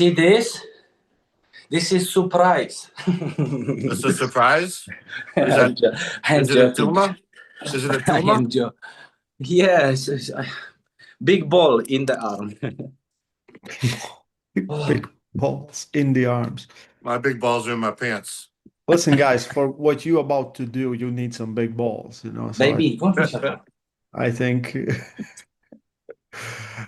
See this? This is surprise. It's a surprise? I'm Is it a joking. tumor? Is it a I tumor? am joking. Yes, big ball in the arm. Big balls in the arms. My big balls are in my pants. Listen, guys, for what you're about to do, you need some big balls, you know. So Baby, I think,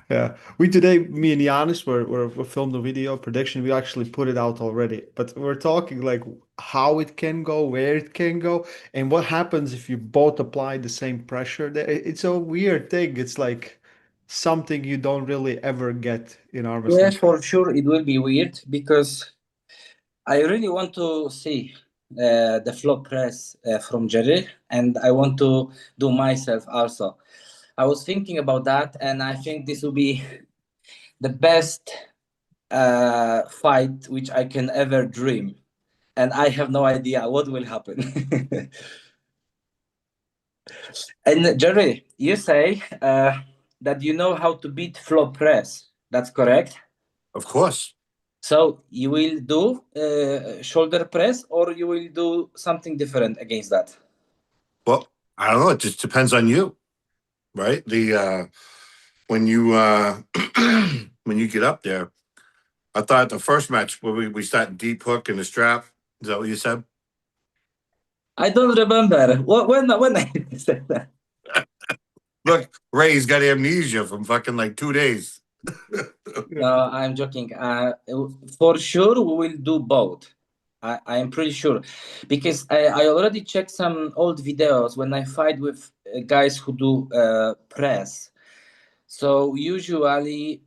yeah. We today, me and Giannis, we filmed the video prediction. We actually put it out already, but we're talking like how it can go, where it can go, and what happens if you both apply the same pressure. It's a weird thing. It's like something you don't really ever get in arm yeah, wrestling. for sure it will be weird because I really want to see the floor press from Jerry, and I want to do myself also. I was thinking about that, and I think this will be the best fight which I can ever dream. And I have no idea what will happen. And Jerry, you say that you know how to beat floor press. That's correct? Of course. So you will do shoulder press, or you will do something different against that? Well, I don't know. It just depends on you, right? When you when you get up there, I thought the first match where we start deep hook in the strap. Is that what you said? I don't remember. When I said that. Look, Ray's got amnesia from fucking like 2 days. No, I'm joking. For sure, we will do both. I am pretty sure, because I already checked some old videos when I fight with guys who do press. So usually,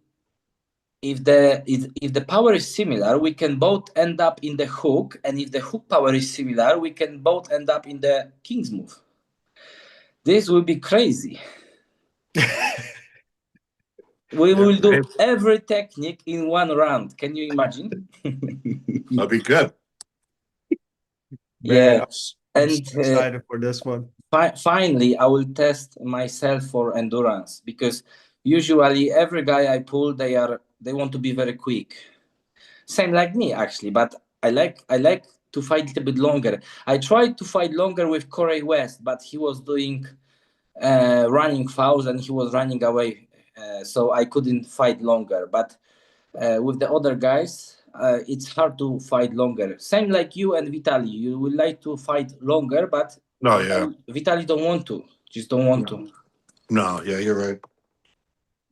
if the power is similar, we can both end up in the hook, and if the hook power is similar, we can both end up in the king's move. This will be crazy. We will do every technique in one round. Can you imagine? That'll be good. Yeah. I'm so excited for this one. Finally, I will test myself for endurance, because usually every guy I pull, they want to be very quick. Same like me, actually, but I like to fight a little bit longer. I tried to fight longer with Corey West, but he was doing running fouls and he was running away, so I couldn't fight longer. But with the other guys, it's hard to fight longer. Same like you and Vitaly. You would like to fight longer, but Vitaly don't want to. Just don't want to. No, yeah, you're right.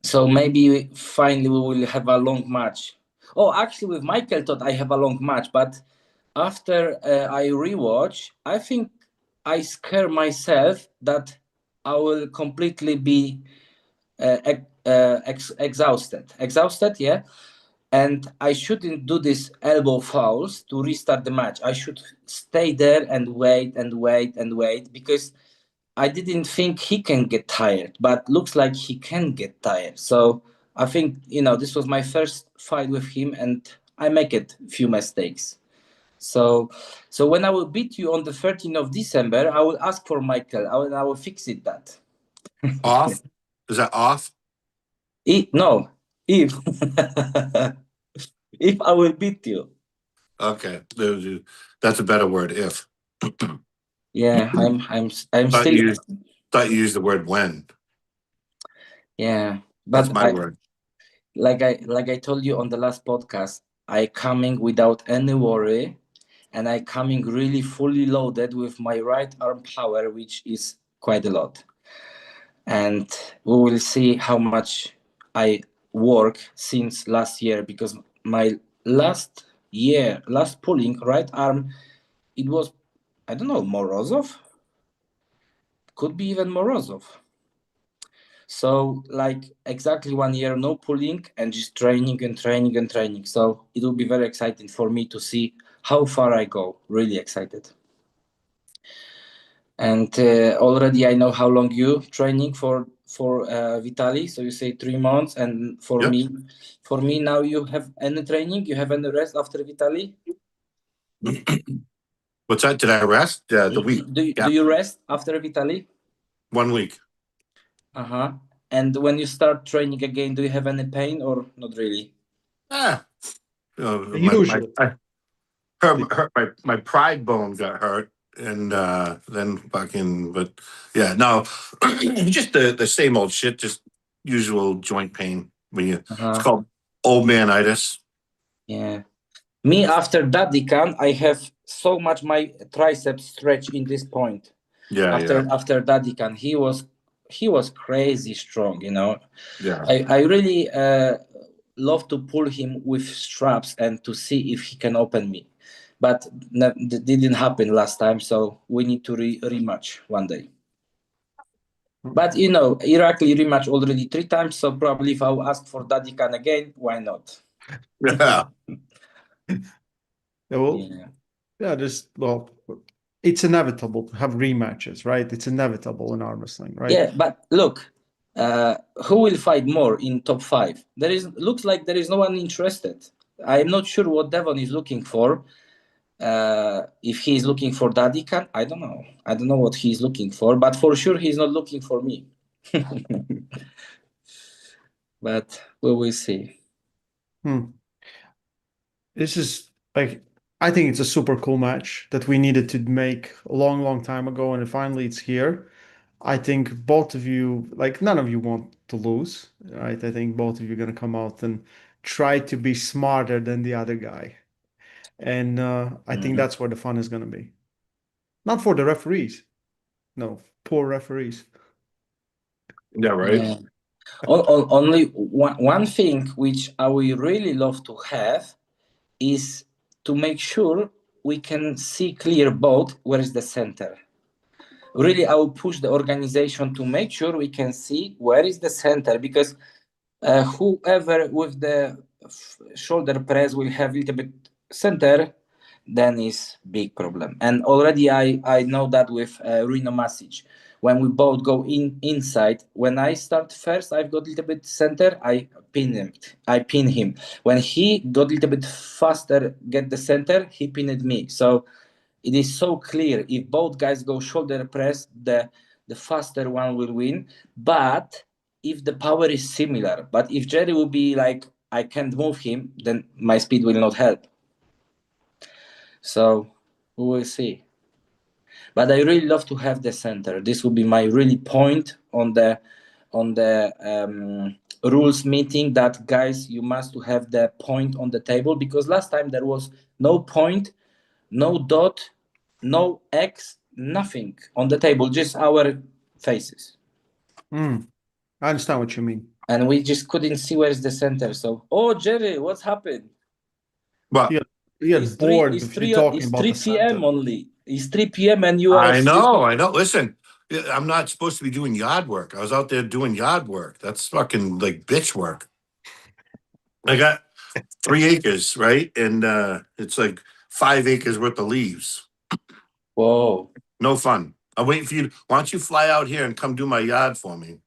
So maybe finally we will have a long match. Oh, actually, with Michael thought I have a long match, but after I rewatch, I think I scare myself that I will completely be exhausted. Exhausted, yeah. And I shouldn't do these elbow fouls to restart the match. I should stay there and wait and wait and wait, because I didn't think he can get tired, but looks like he can get tired. So I think, this was my first fight with him, and I make a few mistakes. So when I will beat you on the 13th of December, I will ask for Michael. I will fix it that. Off? Is that off? No, if if I will beat you. Okay, that's a better word. If. Yeah, I'm Thought still. Thought you used the word when. Yeah, but that's my word. Like I told you on the last podcast, I coming without any worry, and I coming really fully loaded with my right arm power, which is quite a lot. And we will see how much I work since last year, because my last pulling right arm, it was, I don't know, Morozov? Could be even Morozov. So like exactly 1 year, no pulling, and just training and training and training. So it will be very exciting for me to see how far I go. Really excited. And already I know how long you training for Vitaly. So you say 3 months, and for me now, you have any training? You have any rest after Vitaly? What's that? Did I rest? The week. Do you rest after Vitaly? 1 week. And when you start training again, do you have any pain or not really? Usually. My pride bone got hurt, and then fucking. But yeah, no, just the same old shit. Just usual joint pain when you. It's Uh-huh. called old manitis. Yeah. Me after Dadikan, I have so much my triceps stretch in this point. Yeah, After Dadikan, he was crazy strong. yeah. I really love to pull him with straps and to see if he can open me, but that didn't happen last time. So we need to rematch one day. But Iraqi rematch already 3 times, so probably if I'll ask for Dadikan again, why not? Yeah. Yeah, well, Yeah. yeah, it's inevitable to have rematches, right? It's inevitable in arm wrestling, right? Yeah, but look, who will fight more in top 5? Looks like there is no one interested. I'm not sure what Devon is looking for. If he's looking for Dadikan, I don't know. I don't know what he's looking for, but for sure he's not looking for me. But we will see. This is like, I think it's a super cool match that we needed to make a long, long time ago, and finally it's here. I think both of you, like none of you want to lose, right? I think both of you are gonna come out and try to be smarter than the other guy. And I think Mhm. that's where the fun is gonna be. Not for the referees. No, poor referees. Yeah, right. Yeah. Only one thing which I would really love to have is to make sure we can see clear both where is the center. Really, I will push the organization to make sure we can see where is the center, because whoever with the shoulder press will have a little bit center, then is big problem. And already I know that with Rino Masic. When we both go inside, when I start first, I've got a little bit center, I pin him. When he got a little bit faster, get the center, he pinned me. So it is so clear. If both guys go shoulder press, the faster one will win. But if the power is similar, but if Jerry will be like, I can't move him, then my speed will not help. So we will see. But I really love to have the center. This will be my really point on the rules meeting, that guys, you must to have the point on the table, because last time there was no point, no dot, no X, nothing on the table, just our faces. I understand what you mean. And we just couldn't see where's the center. So, oh, Jerry, what's happened? But You get bored if you're talking It's about 3 the p.m. center. only. It's 3 p.m. and you are I know, sleeping. I know. Listen, I'm not supposed to be doing yard work. I was out there doing yard work. That's fucking like bitch work. I got 3 acres, right? And it's like 5 acres worth of leaves. Whoa. No fun. I'm waiting for you. Why don't you fly out here and come do my yard for me?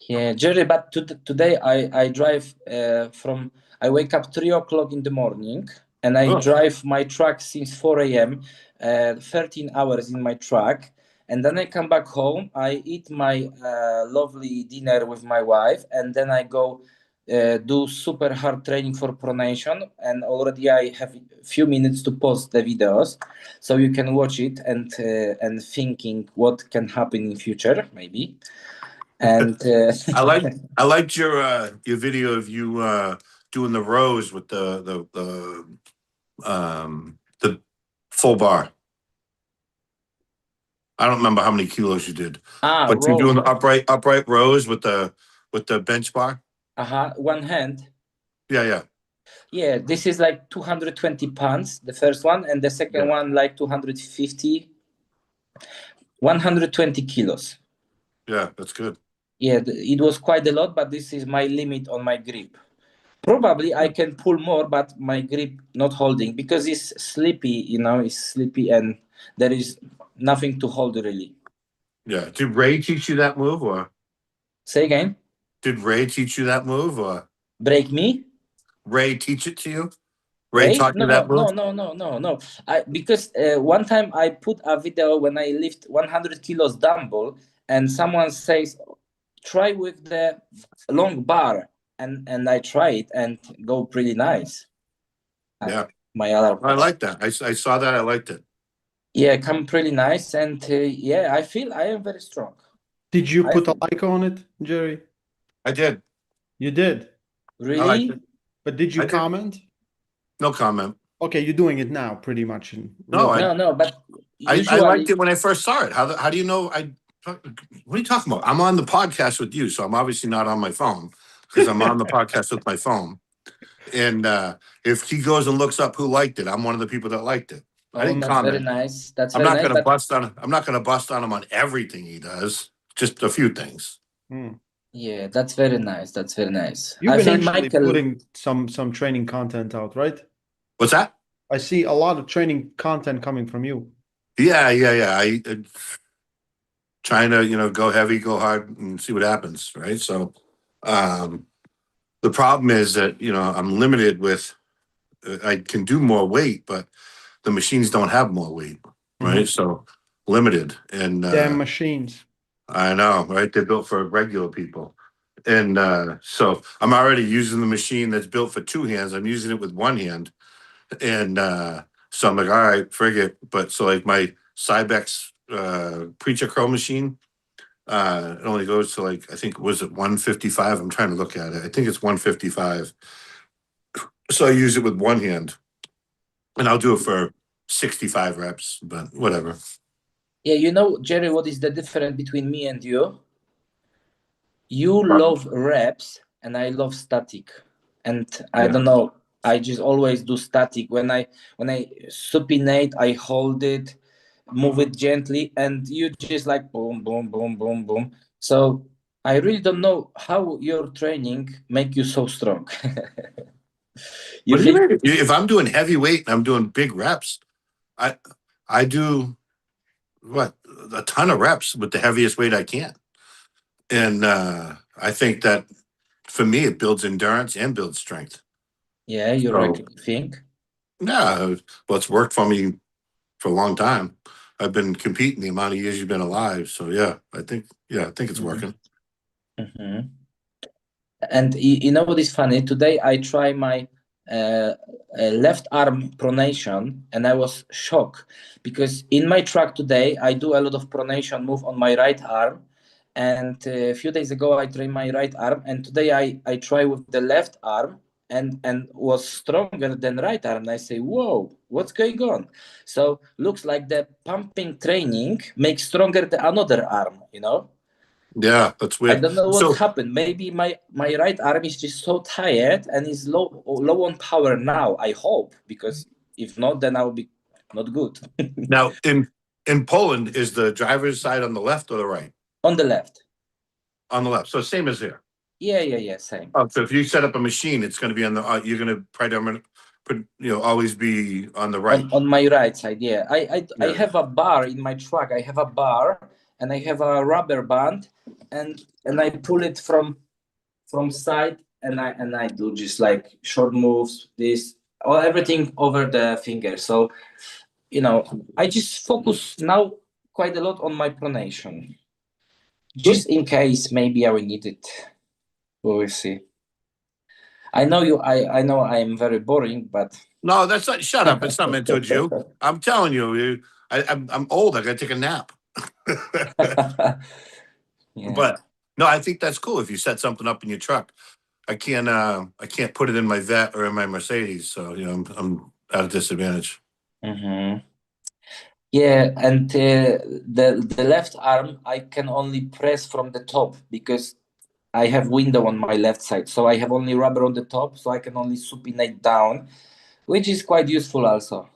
Yeah, Jerry, but today I drive I wake up 3 o'clock in the morning and I Oh, drive my truck since 4 a.m., 13 hours in my truck. And then I come back home, I eat my lovely dinner with my wife, and then I go do super hard training for pronation. And already I have a few minutes to post the videos, so you can watch it and thinking what can happen in future, maybe. And I liked your video of you doing the rows with the full bar. I don't remember how many kilos you did, but you're doing rows. the upright rows with the bench bar. One hand. Yeah, Yeah, this is like 220 pounds, the first one, and the second yeah, one like 250, 120 kilos. yeah. That's good. Yeah, it was quite a lot, but this is my limit on my grip. Probably I Yeah. can pull more, but my grip not holding, because it's sleepy, it's sleepy and there is nothing to hold really. Yeah. Did Ray teach you that move, or Say again. did Ray teach you that move, or Break me? Ray teach it to you? Ray Ray? taught you No, that no, move? no, no, no, no. Because one time I put a video when I lift 100 kilos dumbbell, and someone says, try with the long bar, and I try it and go pretty nice. Yeah, my other I like that. I saw that. I liked it. Yeah, come pretty nice, and yeah, I feel I am very strong. Did you I put a feel, like on it, Jerry? I did. You did. I liked really? it. But did you I did. comment? No comment. Okay, you're doing it now pretty much in real No, time. No, but I liked usually, it when I first saw it. How do you know? What are you talking about? I'm on the podcast with you, so I'm obviously not on my phone because I'm on the podcast with my phone. And if he goes and looks up who liked it, I'm one of the people that liked it. I oh, didn't that's very comment. nice. That's I'm very not nice. going to But bust on. I'm not going to bust on him on everything he does. Just a few things. Hmm. yeah, that's very nice. That's very nice. You've I been think actually Michael. putting some training content out, right? What's that? I see a lot of training content coming from you. Yeah. I trying to go heavy, go hard, and see what happens. Right. So um, the problem is that I'm limited with. I can do more weight, but the machines don't have more weight. Right. So limited, and Damn machines. I know, right? They're built for regular people. And so I'm already using the machine that's built for two hands. I'm using it with one hand. And so I'm like, all right, frig it. But so like my Cybex preacher curl machine, it only goes to like, I think, was it 155? I'm trying to look at it. I think it's 155. So I use it with one hand. And I'll do it for 65 reps, but whatever. Yeah, Jerry, what is the difference between me and you? You love reps, and I love static. And I Yeah. don't know, I just always do static. When I supinate, I hold it, move it gently, and you just like boom, boom, boom, boom, boom. So I really don't know how your training make you so strong. You What do you think? mean? If I'm doing heavy weight and I'm doing big reps, I I do what a ton of reps with the heaviest weight I can. And I think that for me it builds endurance and builds strength. Yeah, you So think? yeah, well it's worked for me for a long time. I've been competing the amount of years you've been alive. So I think it's working. Mm-hmm. And you know what is funny? Today I try my left arm pronation, and I was shocked because in my track today I do a lot of pronation move on my right arm, and a few days ago I trained my right arm, and today I try with the left arm and was stronger than right arm. And I say, whoa, what's going on? So looks like the pumping training makes stronger the another arm. Yeah, that's I weird. don't know what's So happened. Maybe my right arm is just so tired and is low on power now. I hope, because if not, then I'll be not good. now in Poland, is the driver's side on the left or the right? On the left. On the left. So same as here. Yeah, same. Oh, so if you set up a machine, it's going to be on the. You're going to predominant, always be on the right. On my right side, yeah. I Yeah. have a bar in my truck. I have a bar and I have a rubber band, and I pull it from side, and I do just like short moves, this or everything over the finger. So I just focus now quite a lot on my pronation, Good. just in case maybe I will need it. We will see. I know you. I know I am very boring, but No, that's not. Shut up. It's not meant towards you. I'm telling you. I'm old. I got to take a nap. yeah. But no, I think that's cool. If you set something up in your truck, I can't. I can't put it in my Vet or in my Mercedes. So I'm at a disadvantage. Mm-hmm. Yeah, and the left arm I can only press from the top because I have window on my left side, so I have only rubber on the top, so I can only supinate down, which is quite useful also,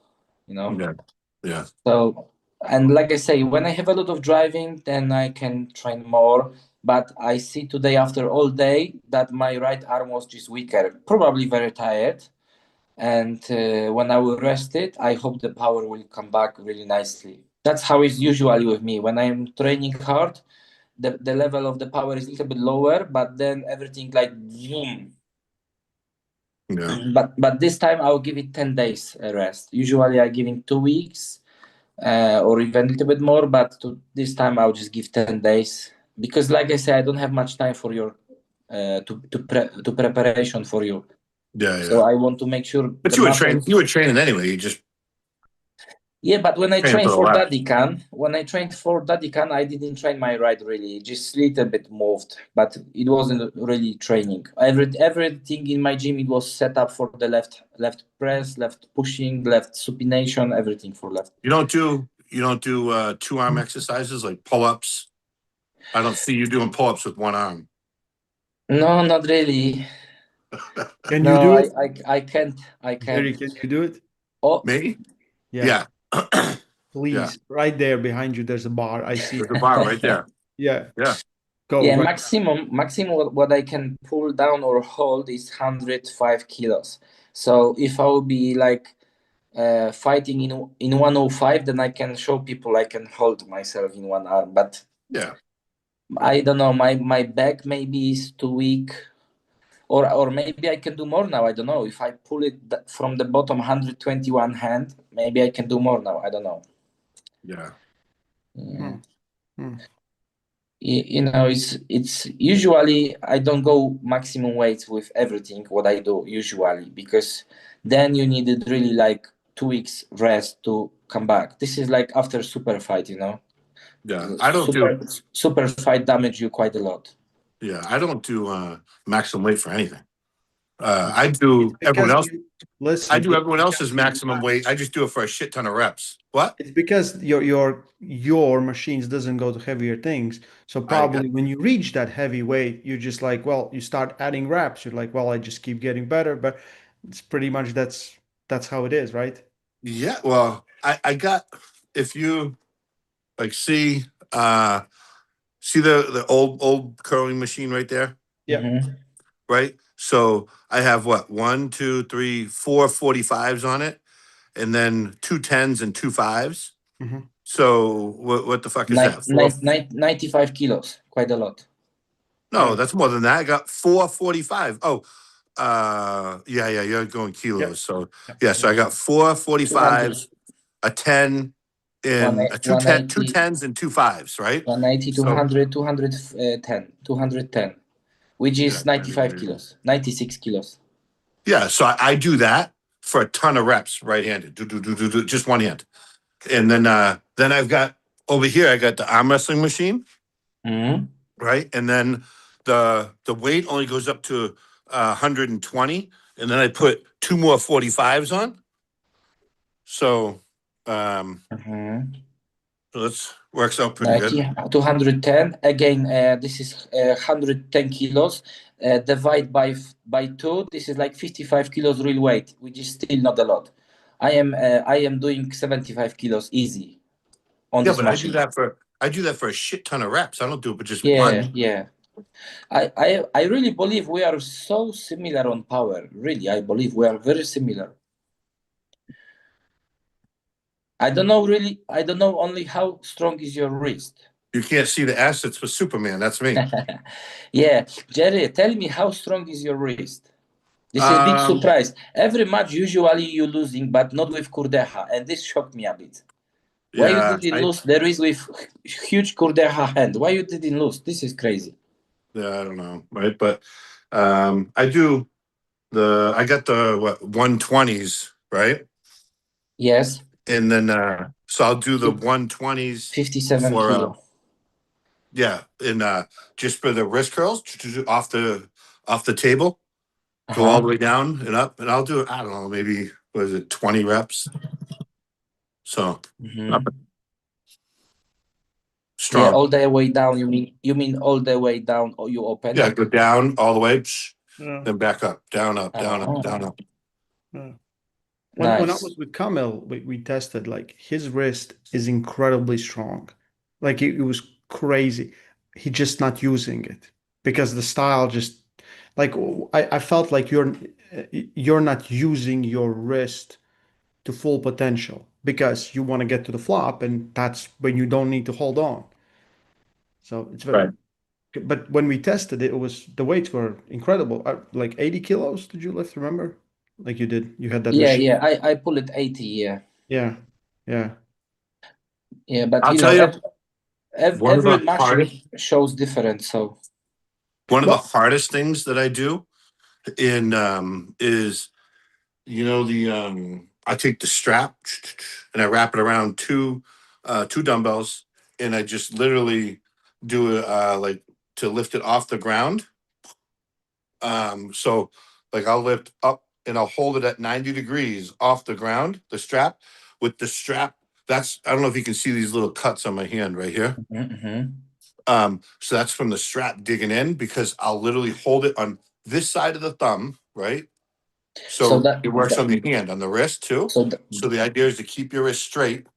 you know. Yeah. Yeah. So, and like I say, when I have a lot of driving, then I can train more. But I see today after all day that my right arm was just weaker, probably very tired. And when I will rest it, I hope the power will come back really nicely. That's how it's usually with me. When I'm training hard, the level of the power is a little bit lower, but then everything like zoom. Yeah. But this time I'll give it 10 days rest. Usually I give it 2 weeks or even a little bit more, but this time I'll just give 10 days because, like I said, I don't have much time for your to preparation for you. Yeah, So yeah. I want to make sure But the you were muscles. training anyway. You just Yeah, but when I trained trained for the for last. Daddycan, I didn't train my ride really. Just little bit moved, but it wasn't really training. Everything in my gym, it was set up for the left press, left pushing, left supination, everything for left. You don't do 2-arm exercises like pull-ups. I don't see you doing pull-ups with one arm. No, not really. Can you No, do it? I can't. I Jerry, can't. can you do it? Oh, Me? Yeah. Yeah. Please. Right there behind you, there's a bar. I see There's it. a bar right there. Yeah. Yeah. Go yeah. right. Maximum what I can pull down or hold is 105 kilos. So if I will be like fighting in 105, then I can show people I can hold myself in one arm. But Yeah. I don't know. My back maybe is too weak, or maybe I can do more now. I don't know. If I pull it from the bottom 121 hand, maybe I can do more now. I don't know. Yeah. Yeah. Hmm. You know, it's usually I don't go maximum weights with everything what I do usually, because then you needed really like 2 weeks rest to come back. This is like after super fight, you know. Yeah. I don't do. Super fight damage you quite a lot. Yeah. I don't do maximum weight for anything. I It's do everyone because else. I listen, do everyone else's maximum weight. I just do it for a shit ton of reps. What? it's because your machines doesn't go to heavier things. So I got. probably when you reach that heavy weight, you're just like, well, you start adding reps. You're like, well, I just keep getting better. But it's pretty much that's how it is, right? Yeah. Well, I got. If you like, see the old curling machine right there, Yeah. Mm-hmm. right? So I have what 1, 2, 3, 4 45s on it, and then 2 10s and 2 5s. Hmm. So what the fuck is that? 95 kilos, quite a lot. No, Yeah. that's more than that. I got 4 45. Oh, yeah, you're going Yeah. kilos. So Yeah. yeah, so Yeah. I got 4 200, 45s, a 10, and a 2 180, 10s and 2 5s, right? 180, So 200, 210, which yeah, is 95 kilos, 96 kilos. yeah. So I do that for a ton of reps, right-handed, do, just one hand, and then I've got over here. I got the arm wrestling machine, Mm-hmm. right, and then the weight only goes up to 120, and then I put 2 more 45s on. So Mm-hmm. so this works out pretty 90, good. 210. Again, this is 110 kilos. Divide by 2. This is like 55 kilos real weight, which is still not a lot. I am doing 75 kilos easy on Yeah, this but machine. I do that for a shit ton of reps. I don't do it with just Yeah, one. yeah. I really believe we are so similar on power. Really, I believe we are very similar. I don't know really. I don't know only how strong is your wrist. You can't see the assets for Superman. That's me. Yeah, Jerry, tell me how strong is your wrist? This is a big Um, surprise. Every match, usually you're losing, but not with Kurdeha, and this shocked me a bit. Why you yeah, didn't lose? There is with huge Kurdeha hand. Why you didn't lose? This is crazy. I don't know, right? But I do I got the what 120s, right? Yes, And then so I'll do the 120s 57 for kilo. yeah, and just for the wrist curls off the table, go all Uh-huh. the way down and up, and I'll do I don't know, maybe what is it, 20 reps. So not Mm-hmm. Yeah, strong. all the way down. You mean all the way down, or you open? Yeah, go down all the way, Yeah. then back up, down, up, down, up, Oh, down, up. Yeah. When I nice. was with Kamil, we tested like his wrist is incredibly strong. Like it was crazy. He just not using it because the style just like I felt like you're not using your wrist to full potential because you want to get to the flop and that's when you don't need to hold on. So it's very Right. but when we tested it, it was the weights were incredible. Like 80 kilos, did you lift, remember? Like you did, you had that Yeah, machine. yeah. I pull it 80. Yeah, Yeah. Yeah. yeah. But I'll you tell know, you one of every the machine hardest shows different. So one of the Well, hardest things that I do is I take the strap and I wrap it around two dumbbells, and I just literally do it like to lift it off the ground. So like I'll lift up and I'll hold it at 90 degrees off the ground, the strap. With the strap, that's I don't know if you can see these little cuts on my hand right here. So that's from the strap digging in, because I'll literally hold it on this side of the thumb, right? So it works on the hand, on the wrist too. So So the idea is to keep your wrist straight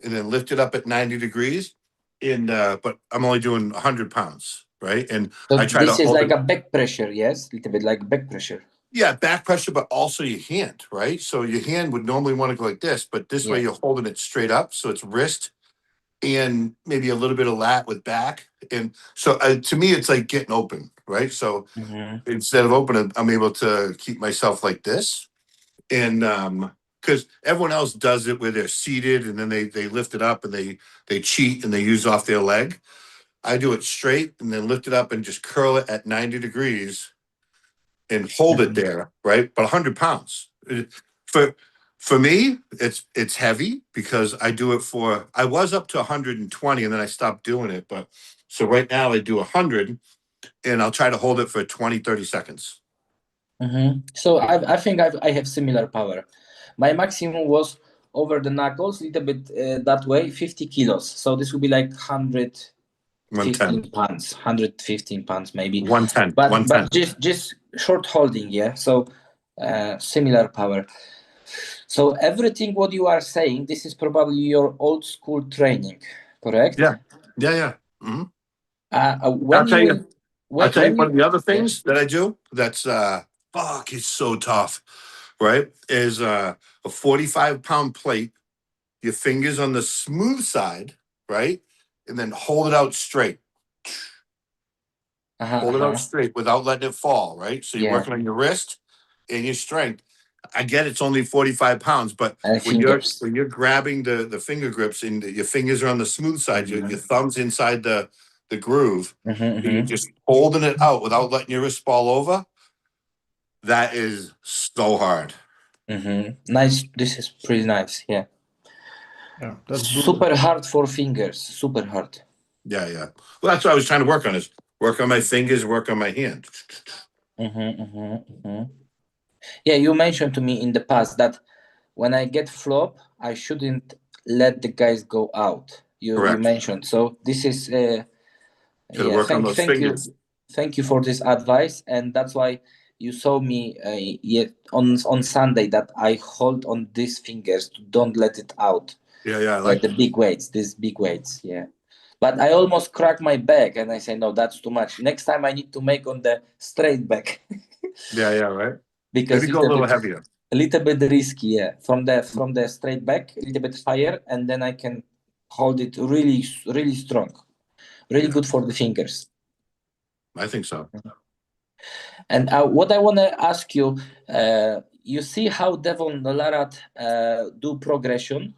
and then lift it up at 90 degrees. And but I'm only doing 100 pounds, right? And I try to this is hold like it. a back pressure, yes, little bit like back pressure. Yeah, back pressure, but also your hand, right? So your hand would normally want to go like this, but this way Yeah. you're holding it straight up. So it's wrist and maybe a little bit of lat with back. And so to me, it's like getting open, right? So instead of opening, I'm able to keep myself like this. And because everyone else does it where they're seated and then they lift it up and they cheat and they use off their leg. I do it straight and then lift it up and just curl it at 90 degrees and hold it there, right? But 100 pounds. For me, it's heavy because I do it I was up to 120 and then I stopped doing it. But so right now I do 100 and I'll try to hold it for 20, 30 seconds. So I think I have similar power. My maximum was over the knuckles, little bit that way, 50 kilos. So this would be like 115 pounds, 115 pounds maybe. 110. But 110. just short holding, yeah. So similar power. So everything what you are saying, this is probably your old school training, correct? Yeah. Mm-hmm. When you will, I'll tell you when one of the other yeah. things that I do that's it's so tough, right? Is a 45-pound plate, your fingers on the smooth side, right? And then hold it out straight. Hold it out straight without letting it fall, right? So you're Yeah. working on your wrist and your strength. I get it's only 45 pounds, but And when fingers. you're grabbing the finger grips and your fingers are on the smooth side, your thumb's inside the groove, and you're just holding it out without letting your wrist fall over. That is so hard. Nice. This is pretty nice. Yeah. Yeah, that's brutal. Super hard for fingers. Super hard. Yeah. Well, that's what I was trying to work on, is work on my fingers, work on my hand. Yeah, you mentioned to me in the past that when I get flop, I shouldn't let the guys go out. You Correct. mentioned. So this is Gotta work on those fingers. Thank you for this advice, and that's why you saw me on Sunday that I hold on these fingers to don't let it out. Yeah, I Like like the big weights, these big weights, yeah. But I almost cracked my back, and I say no, that's too much. Next time I need to make on the straight back. Yeah, right. Because Maybe go a little heavier. a little bit risky, yeah. From the straight back, a little bit higher, and then I can hold it really, really strong. Really good for the fingers. I think so. And what I want to ask you, you see how Devon Larat do progression?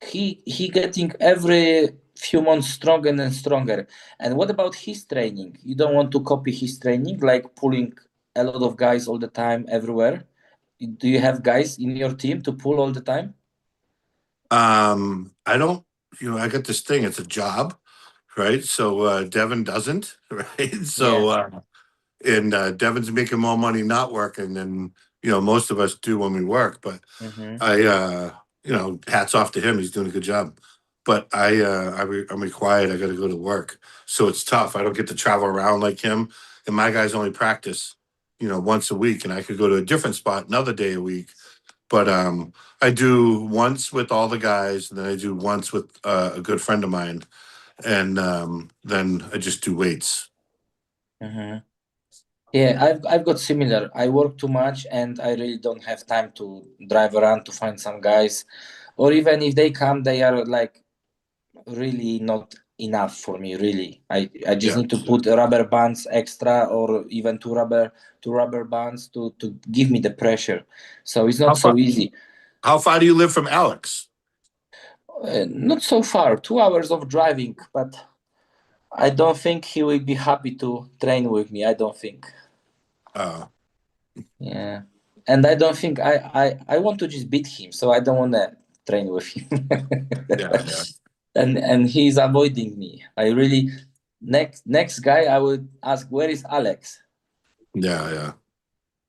He getting every few months stronger and stronger. And what about his training? You don't want to copy his training, like pulling a lot of guys all the time everywhere? Do you have guys in your team to pull all the time? I don't, I got this thing, it's a job, right? So Devin doesn't, right? So and Devin's making more money not working than most of us do when we work. But hats off to him. He's doing a good job. But I'm required. I got to go to work, so it's tough. I don't get to travel around like him. And my guys only practice, once a week, and I could go to a different spot another day a week. But I do once with all the guys, and then I do once with a good friend of mine, and then I just do weights. Yeah, I've got similar. I work too much, and I really don't have time to drive around to find some guys, or even if they come, they are like really not enough for me. Really, I just need to put rubber bands extra, or even two rubber bands to give me the pressure. So it's not so easy. How far do you live from Alex? Not so far, 2 hours of driving, but I don't think he will be happy to train with me. I don't think. Uh, Yeah, and I don't think I want to just beat him, so I don't want to train with him. yeah, yeah, And he's avoiding me. I really next guy I would ask, where is Alex? yeah, yeah.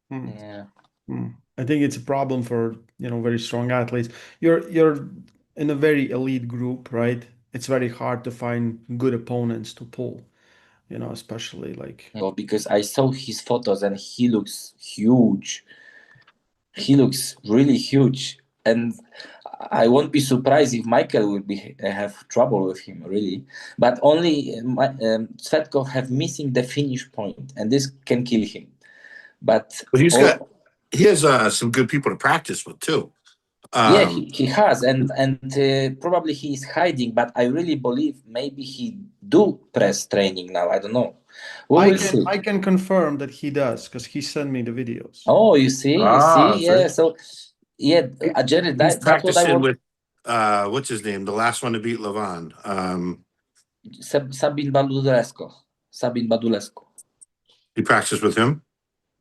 Hmm. Yeah. Hmm. I think it's a problem for, very strong athletes. You're in a very elite group, right? It's very hard to find good opponents to pull, especially like. Oh, because I saw his photos and he looks huge. He looks really huge, and I won't be surprised if Michael will be have trouble with him, really. But only Svetkov have missing the finish point, and this can kill him. But But all, he has some good people to practice with too. yeah, Um, he has, and probably he is hiding. But I really believe maybe he do press training now. I don't know. We I will can see. I can confirm that he does because he sent me the videos. Oh, you see, so yeah. So yeah, Jerry, he's that's what I practicing want. with what's his name? The last one to beat Levon. Sabin Badulescu. Sabin Badulescu. He practiced with him.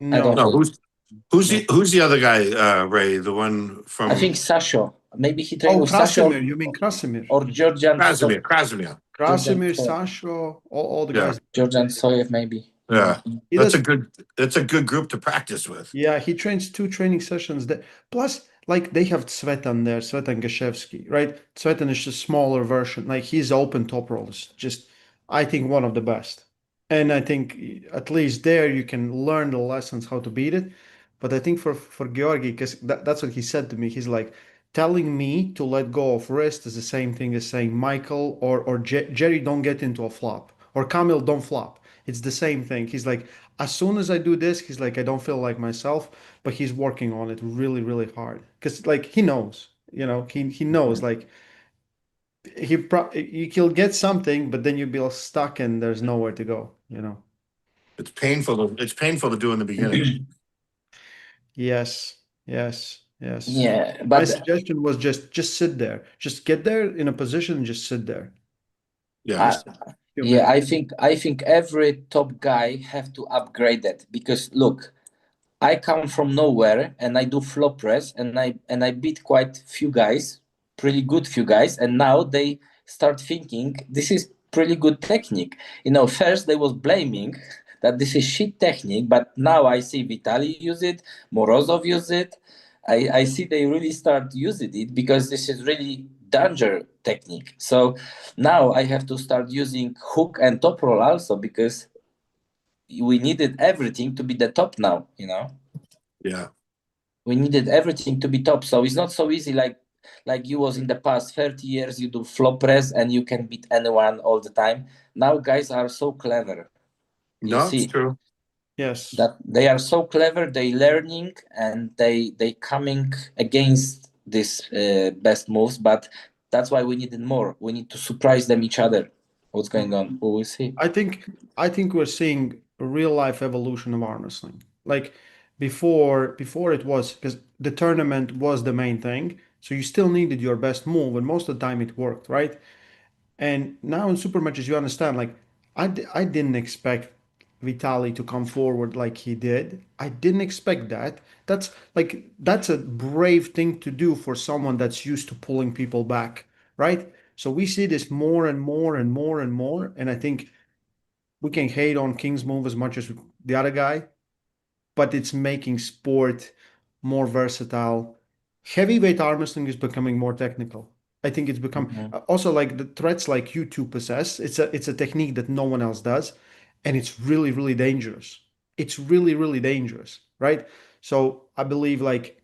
I don't No, No, think. No. who's the other guy? Ray, the one I think from Sasho. Maybe he trained oh, with Sasho Krasimir, you mean Krasimir? or Georgian Krasimir. Krasimir. Georgian Krasimir, Soyev. Sasho, all the Yeah, guys. Georgian Soyev, maybe. Yeah. yeah. He That's a does. good. That's a good group to practice with. Yeah, he trains two training sessions there. Plus, like they have Tsvetan there, Tsvetan Gashevsky, right? Tsvetan is just smaller version. Like he's open top rollers. Just I think one of the best. And I think at least there you can learn the lessons how to beat it. But I think for Georgi, because that's what he said to me. He's like telling me to let go of wrist is the same thing as saying Michael or Jerry don't get into a flop or Kamil don't flop. It's the same thing. He's like, as soon as I do this, he's like, I don't feel like myself, but he's working on it really, really hard. Because like he knows, he knows like he'll get something, but then you'll be all stuck and there's nowhere to go. It's painful. It's painful to do in the beginning. Yes, yes, yes. Yeah, My but suggestion was just sit there. Just get there in a position and just sit there. Yeah, I, Just a few yeah, minutes. I think every top guy have to upgrade that because look, I come from nowhere and I do floor press and I beat quite few guys, pretty good few guys, and now they start thinking this is pretty good technique. First they was blaming that this is shit technique, but now I see Vitali use it, Morozov use it. I see they really start using it because this is really danger technique. So now I have to start using hook and top roll also because we needed everything to be the top now. yeah. We needed everything to be top, so it's not so easy like you was in the past 30 years. You do flop press and you can beat anyone all the time. Now guys are so clever, you No, it's see true. Yes. that they are so clever, they learning and they coming against this best moves, but that's why we needed more. We need to surprise them each other. What's going on, we will see. I think I think we're seeing a real life evolution of arm wrestling. Like before it was because the tournament was the main thing, so you still needed your best move, and most of the time it worked, right? And now in super matches, you understand, like, I didn't expect Vitali to come forward like he did. I didn't expect that. That's a brave thing to do for someone that's used to pulling people back, right? So we see this more and more and more and more. And I think we can hate on King's move as much as the other guy, but it's making sport more versatile. Heavyweight arm wrestling is becoming more technical. I think it's become Mhm. also like the threats like you two possess. It's a technique that no one else does, and it's really really dangerous. It's really really dangerous, right? So I believe like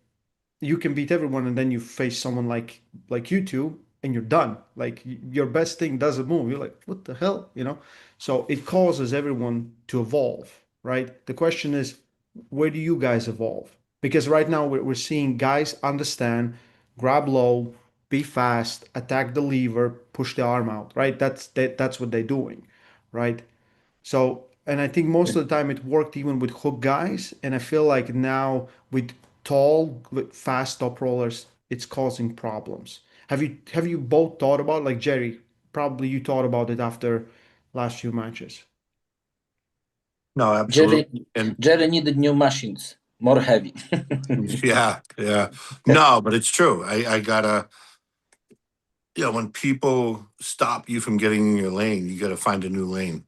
you can beat everyone and then you face someone like you two and you're done, like your best thing doesn't move, you're like what the hell. So it causes everyone to evolve, right? The question is, where do you guys evolve? Because right now we're seeing guys understand, grab low, be fast, attack the lever, push the arm out, right? That's what they're doing, right? So, and I think most of the time it worked even with hook guys. And I feel like now with tall, with fast top rollers, it's causing problems. Have you both thought about, like Jerry? Probably you thought about it after last few matches. No, absolutely. And Jerry needed new machines, more heavy. yeah, yeah. No, but it's true. I gotta, when people stop you from getting in your lane, you gotta find a new lane.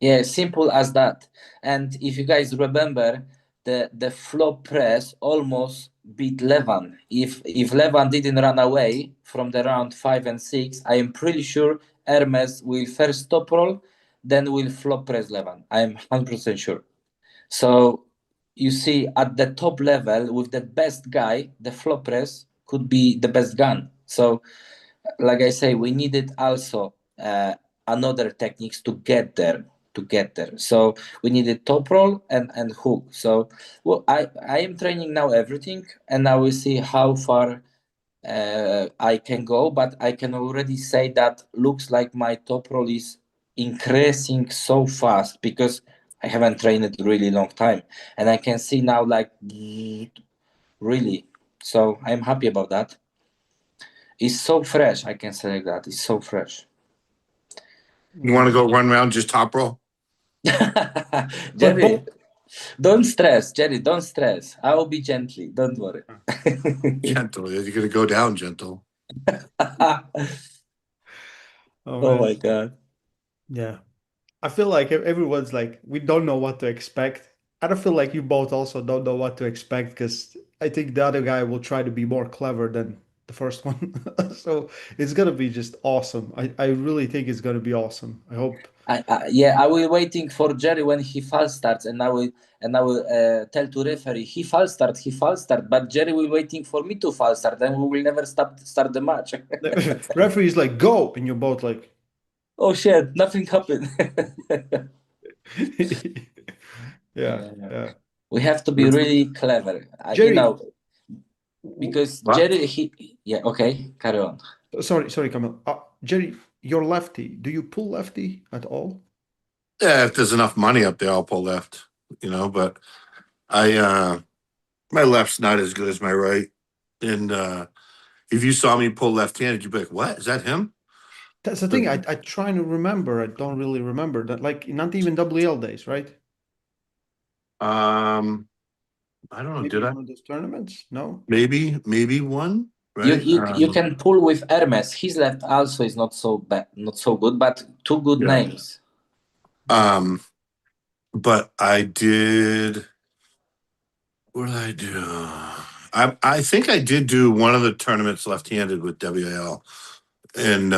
Yeah, simple as that. And if you guys remember, the flop press almost beat Levan. If Levan didn't run away from the round 5 and 6, I am pretty sure Hermes will first top roll, then will flop press Levan. I am 100% sure. So you see, at the top level with the best guy, the flop press could be the best gun. So like I say, we needed also another techniques to get there. So we needed top roll and hook. So well, I am training now everything, and I will see how far I can go. But I can already say that looks like my top roll is increasing so fast because I haven't trained it really long time, and I can see now like really. So I'm happy about that. It's so fresh. I can say like that. It's so fresh. You want to go run around just top roll? But Jerry, don't stress. Jerry, don't stress. I will be gently. Don't worry. Gentle. You're gonna go down gentle. Oh Oh man, my God. yeah. I feel like everyone's like, we don't know what to expect. I don't feel like you both also don't know what to expect because I think the other guy will try to be more clever than the first one. So it's gonna be just awesome. I really think it's gonna be awesome. I hope. Yeah, I will waiting for Jerry when he false starts, and I will tell to referee he false start, but Jerry will waiting for me to false start, and we will never start the match. Referee's like, go, and you're both like, Oh shit, nothing happened. yeah, Yeah. yeah. We have to be really clever, Jerry, because What? Jerry yeah, okay, carry on. sorry, Kamil. Jerry, you're lefty. Do you pull lefty at all? Yeah, if there's enough money up there, I'll pull left. But I my left's not as good as my right. And if you saw me pull left-handed, you'd be like, "What? Is that him?" That's the thing. I try to remember. I don't really remember that. Like not even WL days, right? Um, I don't know. Maybe Did I? one of those tournaments. No. Maybe one. You, Right. you you can pull with Hermes. His left also is not so bad, not so good, but two good Yeah. names. Um, but I did. What did I do? I think I did do one of the tournaments left-handed with WL, and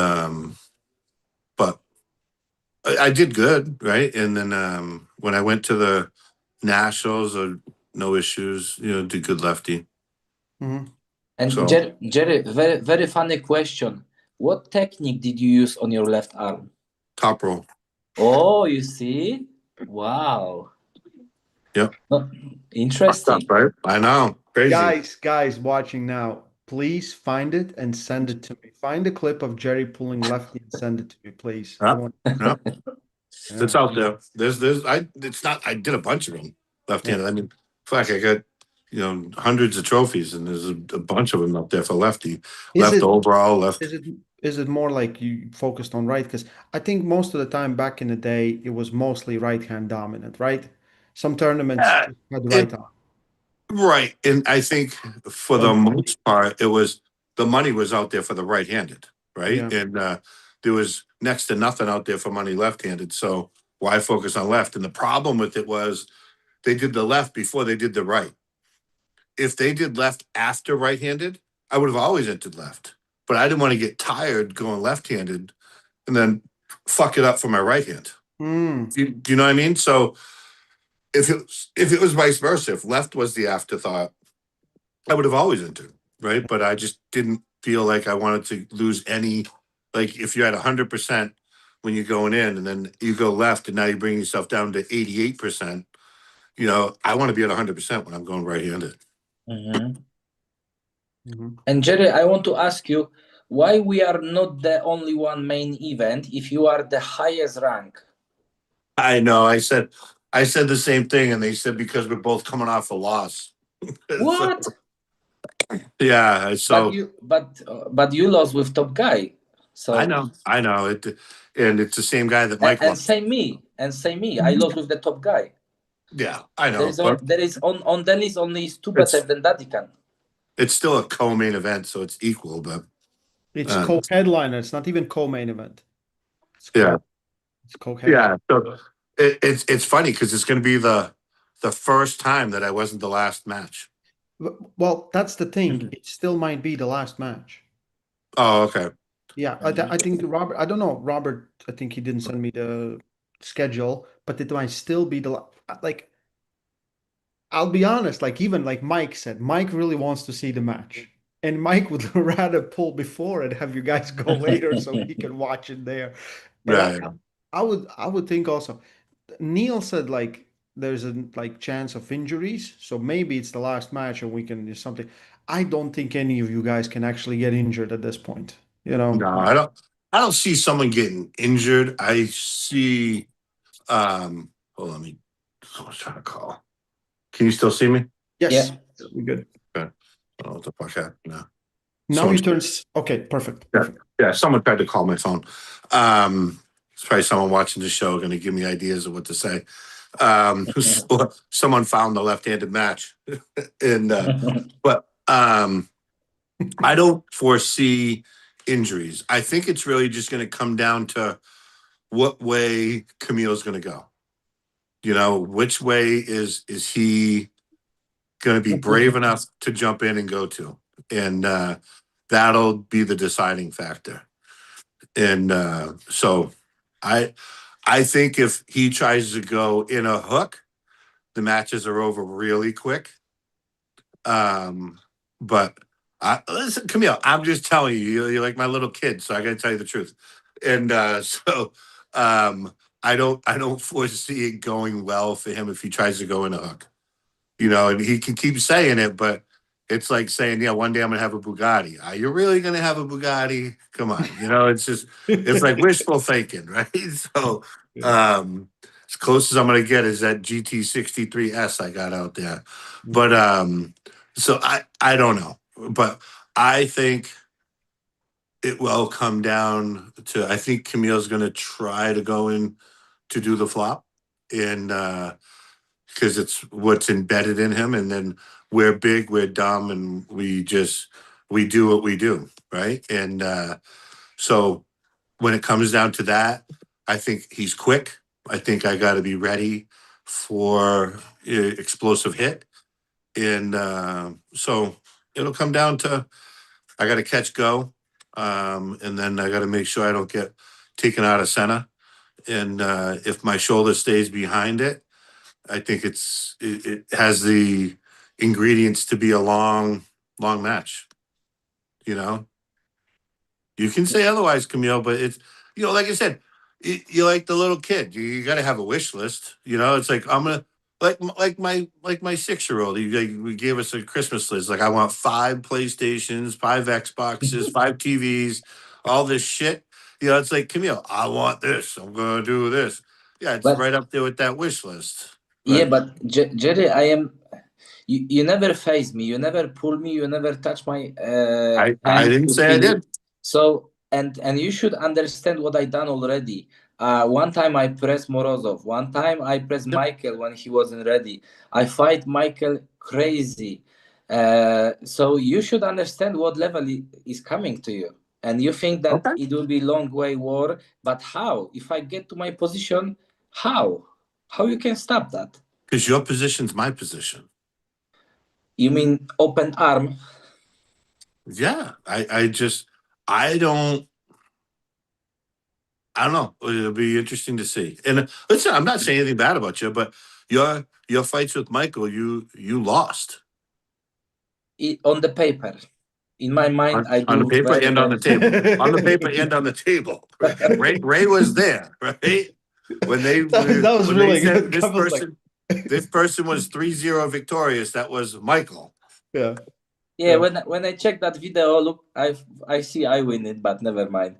but I did good, right? And then when I went to the nationals, no issues. Did good lefty. Mhm. And So Jerry, very very funny question. What technique did you use on your left arm? top roll. Oh, you see? Wow. Yep. Oh, Fucked up, interesting. right? I know. Crazy. Guys watching now, please find it and send it to me. Find a clip of Jerry pulling lefty and send it to me, please. I Yeah. want. Yeah. Yeah, It's out there. It's not, I did a bunch of them yeah. left-handed. I mean, fuck, I got, hundreds of trophies and there's a bunch of them up there for lefty, Is left it overall, left. is it is it more like you focused on right? Because I think most of the time back in the day, it was mostly right hand dominant, right? Some tournaments Uh, just had the right it, arm. right. And I think for the Don't you? most part, the money was out there for the right-handed, right? Yeah. And there was next to nothing out there for money left-handed. So why focus on left? And the problem with it was they did the left before they did the right. If they did left after right-handed, I would have always entered left. But I didn't want to get tired going left-handed and then fuck it up for my right hand. Hmm. Do you know what I mean? So if it was vice versa, if left was the afterthought, I would have always entered, right? But I just didn't feel like I wanted to lose any. Like if you're at 100% when you're going in, and then you go left, and now you bring yourself down to 88%. I want to be at 100% when I'm going right-handed. Mhm. Mhm. And Jerry, I want to ask you why we are not the only one main event if you are the highest rank. I know. I said the same thing, and they said because we're both coming off a loss. So, What? yeah. But So you lost with top guy. I So know. I know it, and it's the same guy that Mike and lost. same me. And say me, I lost with the top guy. Yeah, I There know, is but on the list only is two better it's than Dadikan. it's still a co-main event, so it's equal. But It's uh, co-headliner. It's not even co-main event. It's yeah, co-headliner. yeah. So it's funny because it's going to be the first time that I wasn't the last match. Well, that's the thing. It still might be the last match. Oh, okay. Yeah, I think Robert. I don't know, Robert. I think he didn't send me the schedule, but it might still be like. I'll be honest. Like even like Mike said, Mike really wants to see the match, and Mike would rather pull before and have you guys go later so he can watch it there. And Right. I would think also. Neil said like there's a like chance of injuries, so maybe it's the last match and we can do something. I don't think any of you guys can actually get injured at this point. You know. No, I don't. I don't see someone getting injured. I see. Hold on, someone's trying to call. Can you still see me? Yes, Yeah. we're good. Okay. I don't know what the fuck happened now. Now he turns. Okay, perfect. Yeah, Perfect. yeah. Someone tried to call my phone. It's probably someone watching the show going to give me ideas of what to say. Someone found the left-handed match, and but I don't foresee injuries. I think it's really just going to come down to what way Camille's going to go. You know, which way is he going to be brave enough to jump in and go to, and that'll be the deciding factor. And so I think if he tries to go in a hook, the matches are over really quick. But listen, Camille, I'm just telling you, you're like my little kid, so I got to tell you the truth. And so I don't foresee it going well for him if he tries to go in a hook. You know, and he can keep saying it, but it's like saying, yeah, one day I'm gonna have a Bugatti. Are you really gonna have a Bugatti? Come on, you know, it's like wishful thinking, right? So as close as I'm gonna get is that GT63S I got out there. But so I don't know. But I think it will come down to I think Camille's gonna try to go in to do the flop. And because it's what's embedded in him. And then we're big, we're dumb, and we do what we do, right? And so when it comes down to that, I think he's quick. I think I got to be ready for explosive hit. And so it'll come down to I got to catch go, and then I got to make sure I don't get taken out of center. And if my shoulder stays behind it, I think it has the ingredients to be a long match. You know, you can say otherwise, Camille, but it's like I said, you're like the little kid. You got to have a wish list. You know, it's like I'm gonna like my 6-year-old. We gave us a Christmas list. Like I want 5 PlayStations, 5 Xboxes, 5 TVs, all this shit. You know, it's like Camille. I want this. I'm gonna do this. Yeah, it's But right up there with that wish list. yeah, But but Jerry, I am. You never face me. You never pull me. You never touch my I hand didn't to say I feel it. did. So and you should understand what I done already. One time I pressed Morozov. One time I pressed Yep. Michael when he wasn't ready. I fight Michael crazy. So you should understand what level is coming to you. And you think that Okay. it will be long way war, but how? If I get to my position, how? How you can stop that? Because your position's my position. You mean open arm? Yeah. I don't know. It'll be interesting to see. And listen, I'm not saying anything bad about you, but your fights with Michael, you lost. On the paper. In my mind, I On the do paper very, and on very the table. On the paper and on the table. Ray was there, right? When they That was when they really said good. That was like, this person was 3-0 victorious, that was Michael. yeah. Yeah, when I check that video, look, I see I win it, but never mind.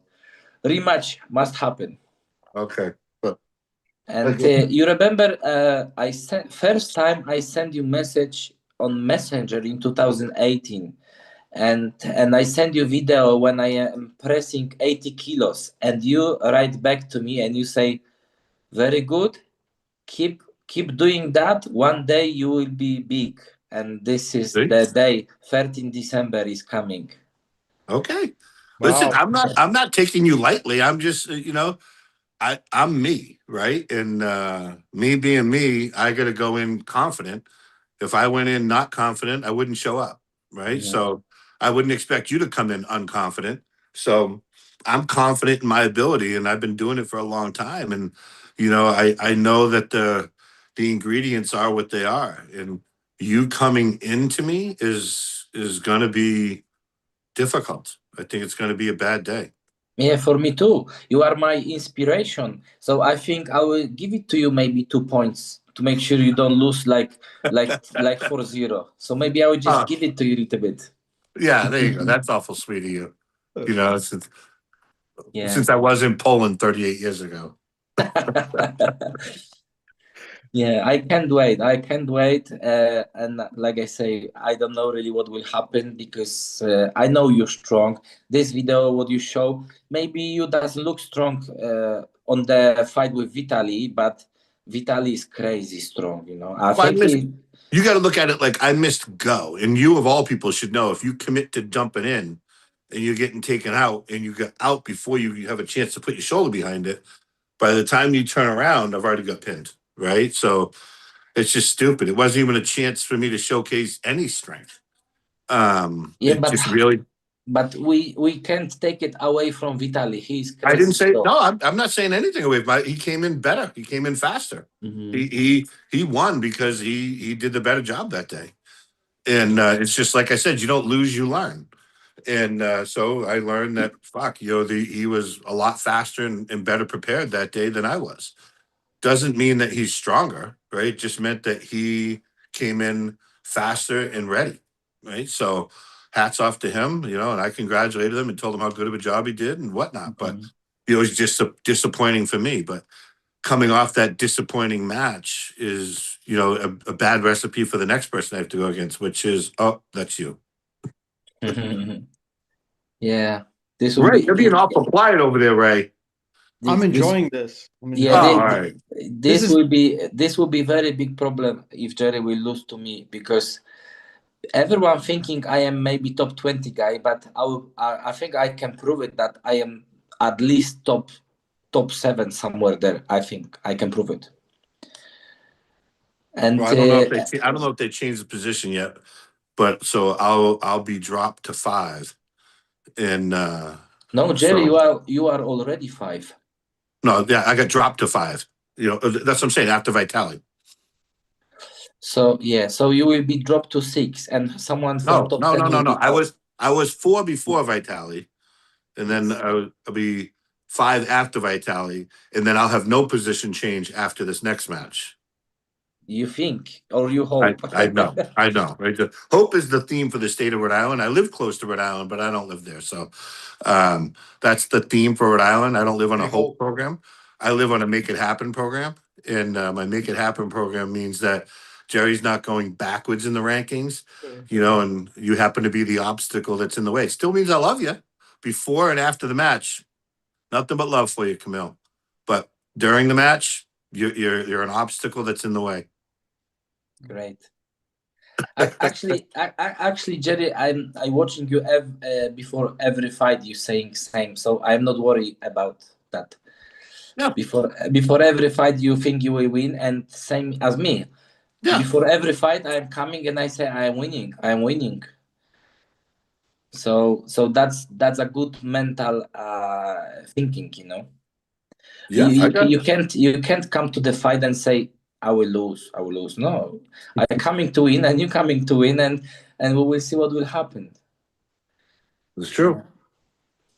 Rematch must happen. Okay. And you remember, I sent first time I sent you message on Messenger in 2018, and I send you video when I am pressing 80 kilos, and you write back to me and you say, Very good. Keep doing that. One day you will be big, and this is See? the day. 13 December is coming. Okay. Listen, Wow. I'm not taking you lightly. I'm just I'm me, right? And me being me, I got to go in confident. If I went in not confident, I wouldn't show up, right? Mhm. So I wouldn't expect you to come in unconfident. So I'm confident in my ability, and I've been doing it for a long time. And I know that the ingredients are what they are, and you coming into me is going to be difficult. I think it's going to be a bad day. Yeah, for me too. You are my inspiration. So I think I will give it to you maybe 2 points to make sure you don't lose like 4-0. So maybe I will just Uh, give it to you a little bit. yeah, there you go. That's awful sweet of you. Since Yeah. I was in Poland 38 years ago. Yeah, I can't wait. I can't wait. And like I say, I don't know really what will happen because I know you're strong. This video, what you show, maybe you doesn't look strong on the fight with Vitaly, but Vitaly is crazy strong. I Well, I think missed. he. You got to look at it like I missed go, and you of all people should know if you commit to jumping in, and you're getting taken out, and you get out before you have a chance to put your shoulder behind it. By the time you turn around, I've already got pinned. Right, so it's just stupid. It wasn't even a chance for me to showcase any strength. Yeah, It but just really. we can't take it away from Vitaly. He's I didn't crazy say strong. no. I'm not saying anything away. He came in better. He came in faster. He Mhm. he won because he did the better job that day. And it's just like I said, you don't lose, you learn. And so I learned that fuck, he was a lot faster and better prepared that day than I was. Doesn't mean that he's stronger, right? It just meant that he came in faster and ready, right? So hats off to him, and I congratulated him and told him how good of a job he did and whatnot. But Mhm. it was just disappointing for me. But coming off that disappointing match is, a bad recipe for the next person I have to go against, which is, oh, that's you. Yeah, this will Ray, be you're being awful quiet over there, Ray. I'm this. enjoying this. I'm Yeah, Oh, enjoying all this. right. This is this will be very big problem if Jerry will lose to me because everyone thinking I am maybe top 20 guy, but I think I can prove it that I am at least top 7 somewhere there. I think I can prove it. Well, And I don't know if they changed the position yet, but so I'll be dropped to 5, and no, Jerry, so you are already 5. no, yeah, I got dropped to 5. That's what I'm saying after Vitali. So yeah, so you will be dropped to 6, and someone from No, top no, 10 no, no, will no. be out. I was 4 before Vitali, and then Yes. I'll be 5 after Vitali, and then I'll have no position change after this next match. You think or you I hope. I know, I know. Right, hope is the theme for the state of Rhode Island. I live close to Rhode Island, but I don't live there. So that's the theme for Rhode Island. I don't live on a I hope hope. program. I live on a make it happen program, and my make it happen program means that Jerry's not going backwards in the rankings. And you happen to be the obstacle that's in the way. It still means I love you before and after the match. Nothing but love for you, Camille. But during the match, you're an obstacle that's in the way. Great. Actually, Jerry, I watching you before every fight. You saying same, so I'm not worried about that. Yeah, Before every fight, you think you will win, and same as me. yeah. Before every fight, I am coming and I say I am winning. I am winning. So that's a good mental thinking. Yeah, I got. You can't come to the fight and say I will lose. I will lose. No, I'm coming to win, and you coming to win, and we will see what will happen. It's Yeah. true.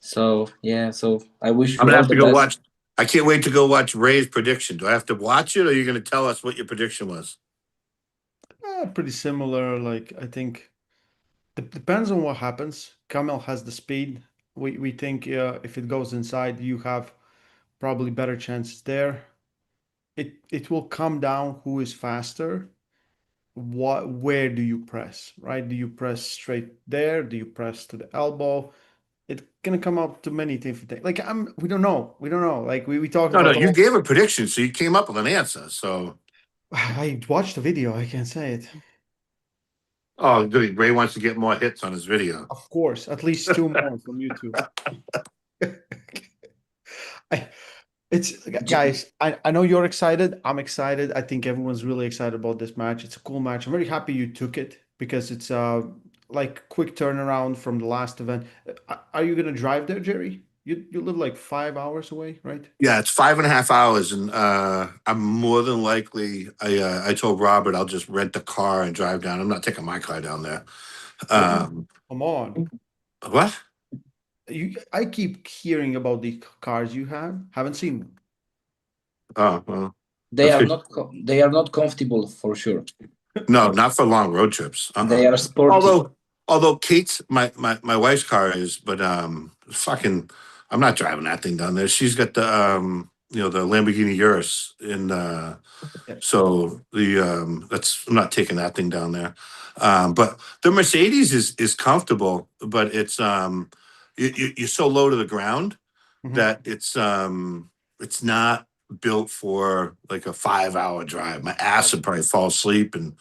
So yeah. So I wish I'm you gonna all have the to go best. watch. I can't wait to go watch Ray's prediction. Do I have to watch it, or are you going to tell us what your prediction was? Pretty similar. Like I think depends on what happens. Kamil has the speed. We think if it goes inside, you have probably better chances there. It will come down who is faster. Where do you press? Right? Do you press straight there? Do you press to the elbow? It's gonna come up to many different things. Like we don't know. We don't know. Like we talked No, about you all. gave a prediction, so you came up with an answer. So, I watched the video. I can't say it. oh, good. Ray wants to get more hits on his video. Of course, at least 2 more from YouTube. I, it's guys. I know you're excited. I'm excited. I think everyone's really excited about this match. It's a cool match. I'm very happy you took it because it's like quick turnaround from the last event. Are you gonna drive there, Jerry? You live like 5 hours away, right? Yeah, it's 5.5 hours, and I'm more than likely. I told Robert I'll just rent the car and drive down. I'm not taking my car down there. Come on. What? I keep hearing about the cars you have. Haven't seen them. Oh, well, They that's are good. not they are not comfortable for sure. No, not for long road trips. They are sporty. Although Kate's my wife's car is, but fucking, I'm not driving that thing down there. She's got the the Lamborghini Urus in Yeah. so the that's I'm not taking that thing down there. But the Mercedes is comfortable, but it's you're so low to the ground that it's not built for like a 5 hour drive. My ass would probably fall asleep and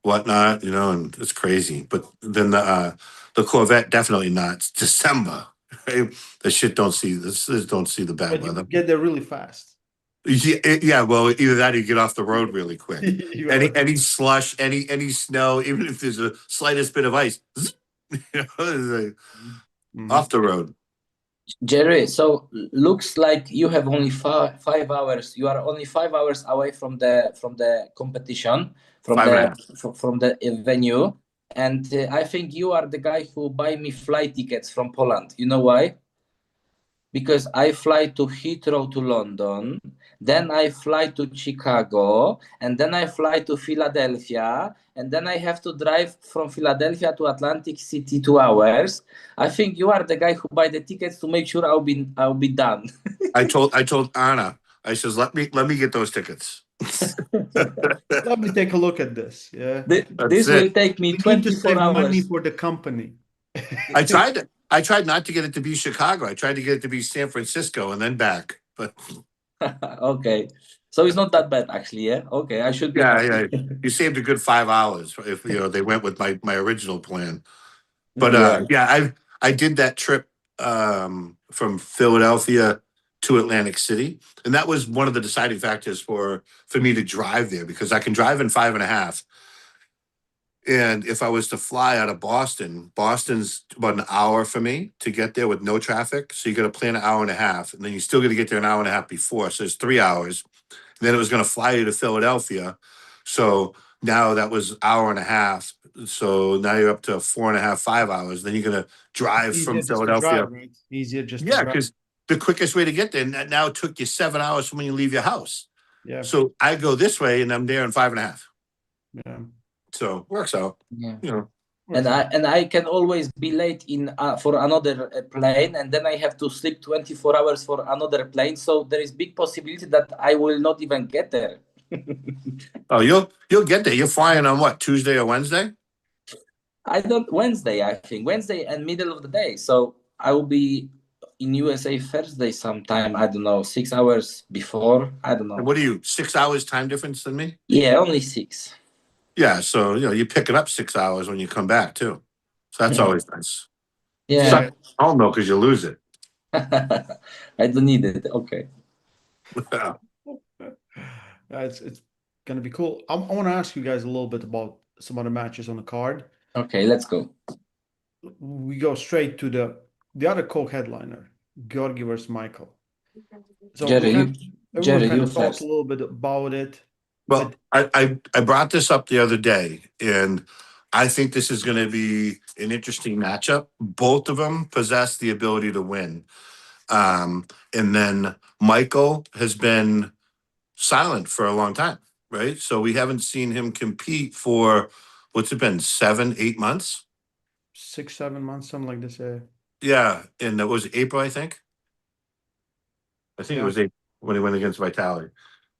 whatnot, and it's crazy. But then the Corvette definitely not. It's December. Right? The shit don't see this. Don't see the bad But you weather. get there really fast. Yeah, well, either that or you get off the road really quick. You Any are- any slush, any snow, even if there's a slightest bit of ice, it's like Mhm. off the road. Jerry, so looks like you have only 5 hours. You are only 5 hours away from the competition, from Five and a the half. from the venue, and I think you are the guy who buy me flight tickets from Poland. You know why? Because I fly to Heathrow to London, then I fly to Chicago, and then I fly to Philadelphia, and then I have to drive from Philadelphia to Atlantic City 2 hours. I think you are the guy who buy the tickets to make sure I'll be done. I told Anna. I says let me get those tickets. Let me take a look at this. Yeah. This That's will it. take me We need to 24 save money hours. for the company. I tried not to get it to be Chicago. I tried to get it to be San Francisco and then back. But Okay. So it's not that bad actually, yeah? Okay, I should be yeah, happy. yeah. You saved a good 5 hours if they went with my original plan. But Yeah. yeah, I did that trip from Philadelphia to Atlantic City, and that was one of the deciding factors for me to drive there because I can drive in 5.5. And if I was to fly out of Boston, Boston's about an hour for me to get there with no traffic. So you got to plan an hour and a half, and then you still got to get there an hour and a half before. So it's 3 hours. And then it was going to fly you to Philadelphia. So now that was hour and a half. So now you're up to 4.5, 5 hours. Then you're going to drive Easier from just to Philadelphia. drive, right? Easier just to Yeah, drive. because the quickest way to get there now took you 7 hours from when you leave your house. Yeah. So I go this way, and I'm there in 5.5. Yeah. So works out. Yeah. Works And I can always be late in for another plane, and then I have to sleep 24 hours for another plane. So there is big possibility that I will not even get there. Oh, you'll get there. You're flying on what, Tuesday or Wednesday? I don't Wednesday, I think. Wednesday and middle of the day. So I will be in USA Thursday sometime. I don't know, 6 hours before. I don't And know. what are you, 6 hours time difference than me? Yeah, only 6. Yeah, so you pick it up 6 hours when you come back too. So that's Yeah. always nice. Yeah. Suck home though, because you lose it. I don't need it. Okay. It's gonna be cool. I want to ask you guys a little bit about some other matches on the card. Okay, let's go. We go straight to the other co-headliner, Georgi versus Michael. So Jerry, everyone kind you of talked first. a little bit about it. Well, I brought this up the other day, and I think this is going to be an interesting matchup. Both of them possess the ability to win. And then Michael has been silent for a long time, right? So we haven't seen him compete for what's it been, 7, 8 months? 6, 7 months, something like this. Yeah, and that was April, I think. I think it Yeah. was April when he went against Vitali.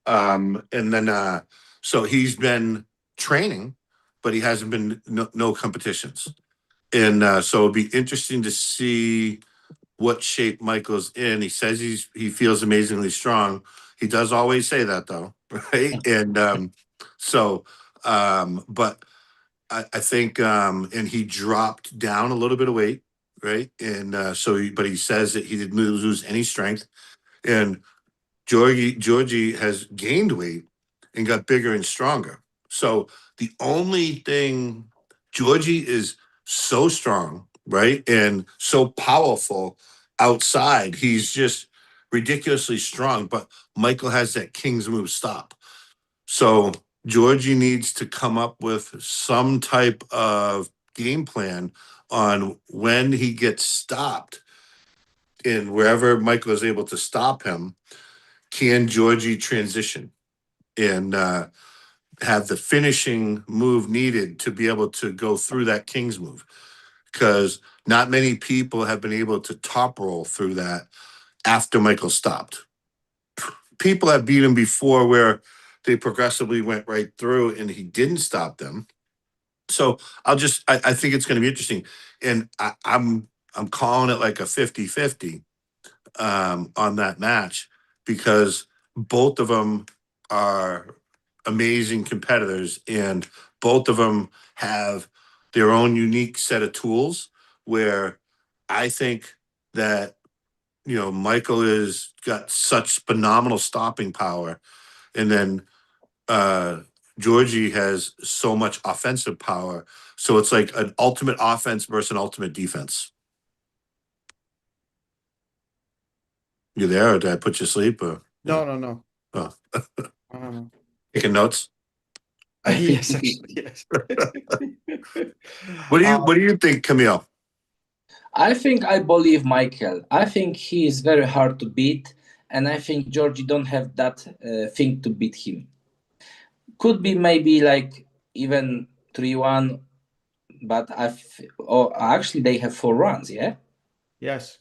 And then so he's been training, but he hasn't been no competitions. And so it'd be interesting to see what shape Michael's in. He says he feels amazingly strong. He does always say that though, right? And so, but I think, and he dropped down a little bit of weight, right? And but he says that he didn't lose any strength. And Georgie has gained weight and got bigger and stronger. So the only thing, Georgie is so strong, right? And so powerful outside. He's just ridiculously strong. But Michael has that King's move stop. So Georgie needs to come up with some type of game plan on when he gets stopped, and wherever Michael is able to stop him, can Georgie transition and have the finishing move needed to be able to go through that King's move? Because not many people have been able to top roll through that after Michael stopped. People have beat him before where they progressively went right through and he didn't stop them. So I think it's going to be interesting. And I'm calling it like a 50-50 on that match, because both of them are amazing competitors and both of them have their own unique set of tools, where I think that, Michael has got such phenomenal stopping power, and then Georgie has so much offensive power. So it's like an ultimate offense versus an ultimate defense. You there, or did I put you to sleep? Or No. oh, No. taking notes? I think Yes, actually, yes. What do you think, Kamil? I believe Michael. I think he is very hard to beat, and I think Georgie don't have that thing to beat him. Could be maybe like even 3-1, but actually they have 4 runs, yeah. Yes.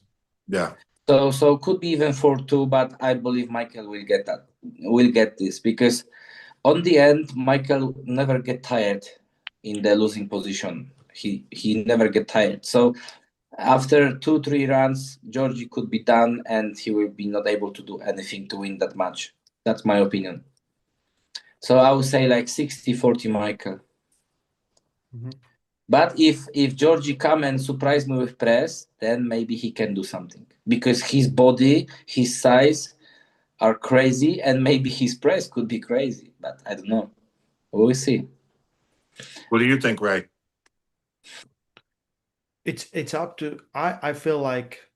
Yeah. So could be even 4-2, but I believe Michael will get that. Will get this, because on the end Michael never get tired in the losing position. He never get tired. So after 2-3 runs, Georgie could be done, and he will be not able to do anything to win that match. That's my opinion. So I would say like 60-40 Michael. Mhm. But if Georgie come and surprise me with press, then maybe he can do something, because his body, his size are crazy, and maybe his press could be crazy. But I don't know. We'll see. What do you think, Ray? It's up to I feel like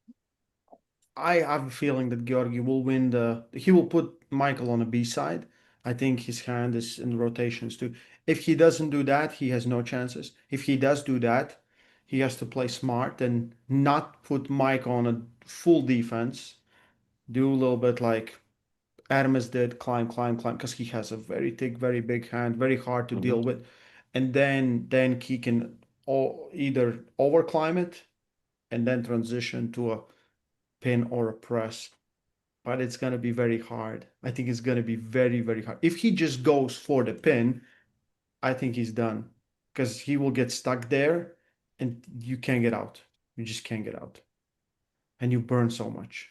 I have a feeling that Georgi will win he will put Michael on a B side. I think his hand is in rotations too. If he doesn't do that, he has no chances. If he does do that, he has to play smart and not put Mike on a full defense. Do a little bit like Hermes did, climb, because he has a very thick, very big hand, very hard to deal with. And then he can either overclimb it and then transition to a pin or a press. But it's going to be very hard. I think it's going to be very, very hard. If he just goes for the pin, I think he's done, because he will get stuck there and you can't get out. You just can't get out. And you burn so much,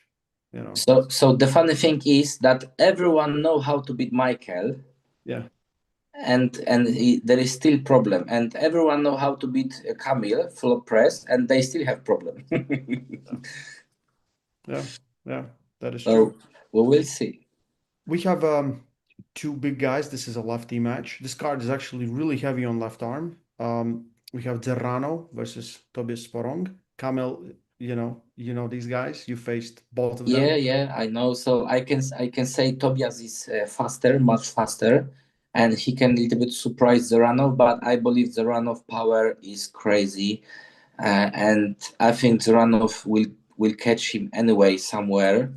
So the funny thing is that everyone know how to beat Michael, Yeah. and there is still problem, and everyone know how to beat Kamil full press, and they still have problem. Yeah, that is So true. we will see. We have two big guys. This is a lefty match. This card is actually really heavy on left arm. We have Zerrano versus Tobias Sporong. Kamil, these guys. You faced both of them. Yeah, I know. So I can say Tobias is faster, much faster, and he can a little bit surprise Zeranov. But I believe Zeranov power is crazy, and I think Zeranov will catch him anyway somewhere.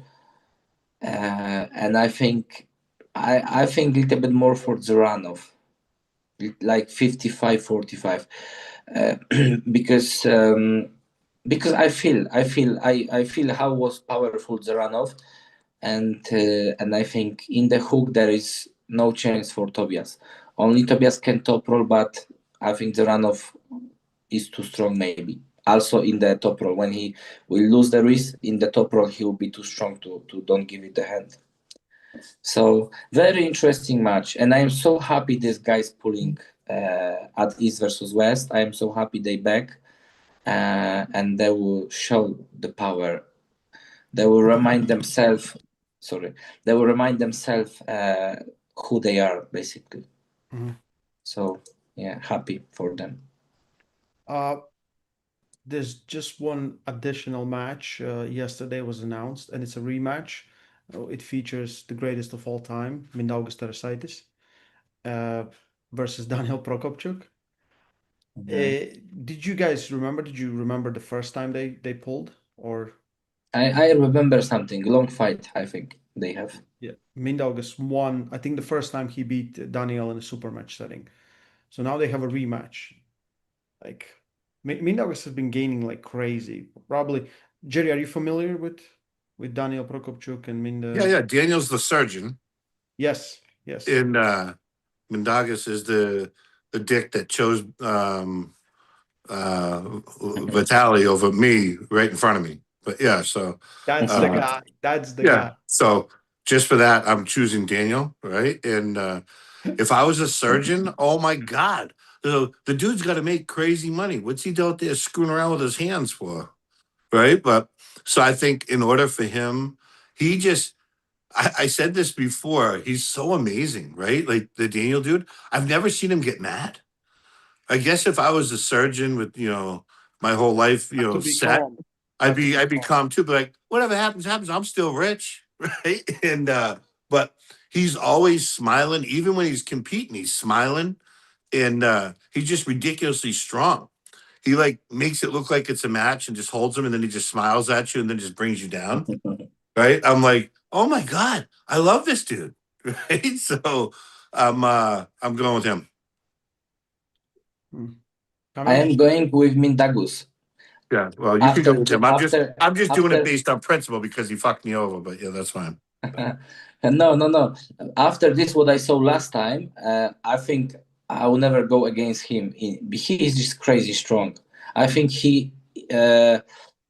And I think I think a little bit more for Zeranov, like 55-45, because I feel how was powerful Zeranov, and I think in the hook there is no chance for Tobias. Only Tobias can top roll, but I think Zeranov is too strong maybe. also in the top roll. When he will lose the wrist in the top roll, he will be too strong to don't give it the hand. So very interesting match, and I am so happy this guy's pulling at East versus West. I am so happy they back, and they will show the power. They will remind themselves. Sorry, they will remind themselves who they are basically. Mhm. So yeah, happy for them. There's just one additional match yesterday was announced, and it's a rematch. It features the greatest of all time, Mindaugas Terasaitis, uh, versus Daniel Prokopchuk. Did you guys remember? Did you remember the first time they pulled? Or I remember something long fight. I think they have. yeah, Mindaugas won. I think the first time he beat Daniel in a super match setting. So now they have a rematch. Like Mindaugas has been gaining like crazy. Probably, Jerry, are you familiar with Daniel Prokopchuk and Minda? Yeah. Daniel's the surgeon, Yes, yes. and Mendagas is the dick that chose Vitali over me right in front of me. But yeah, so That's the guy. That's the yeah, guy. so just for that, I'm choosing Daniel, right? And if I was a surgeon, oh my god, the dude's got to make crazy money. What's he out there screwing around with his hands for, right? But so I think in order for him, he just I said this before. He's so amazing, right? Like the Daniel dude. I've never seen him get mad. I guess if I was a surgeon with my whole life Have to be set, calm. I'd Have to be be calm. calm too. But like whatever happens, happens. I'm still rich, right? And but he's always smiling, even when he's competing. He's smiling, and he's just ridiculously strong. He like makes it look like it's a match and just holds him, and then he just smiles at you, and then just brings you down. Right? I'm like, oh my god, I love this dude. Right? So I'm going with him. Hmm. I Kamil? am going with Mindagus. Yeah. Well, you can go After with the, him. I'm just doing it after based on principle because he fucked me over. But yeah, that's fine. no. After this, what I saw last time, I think I will never go against him. He is just crazy strong. I think he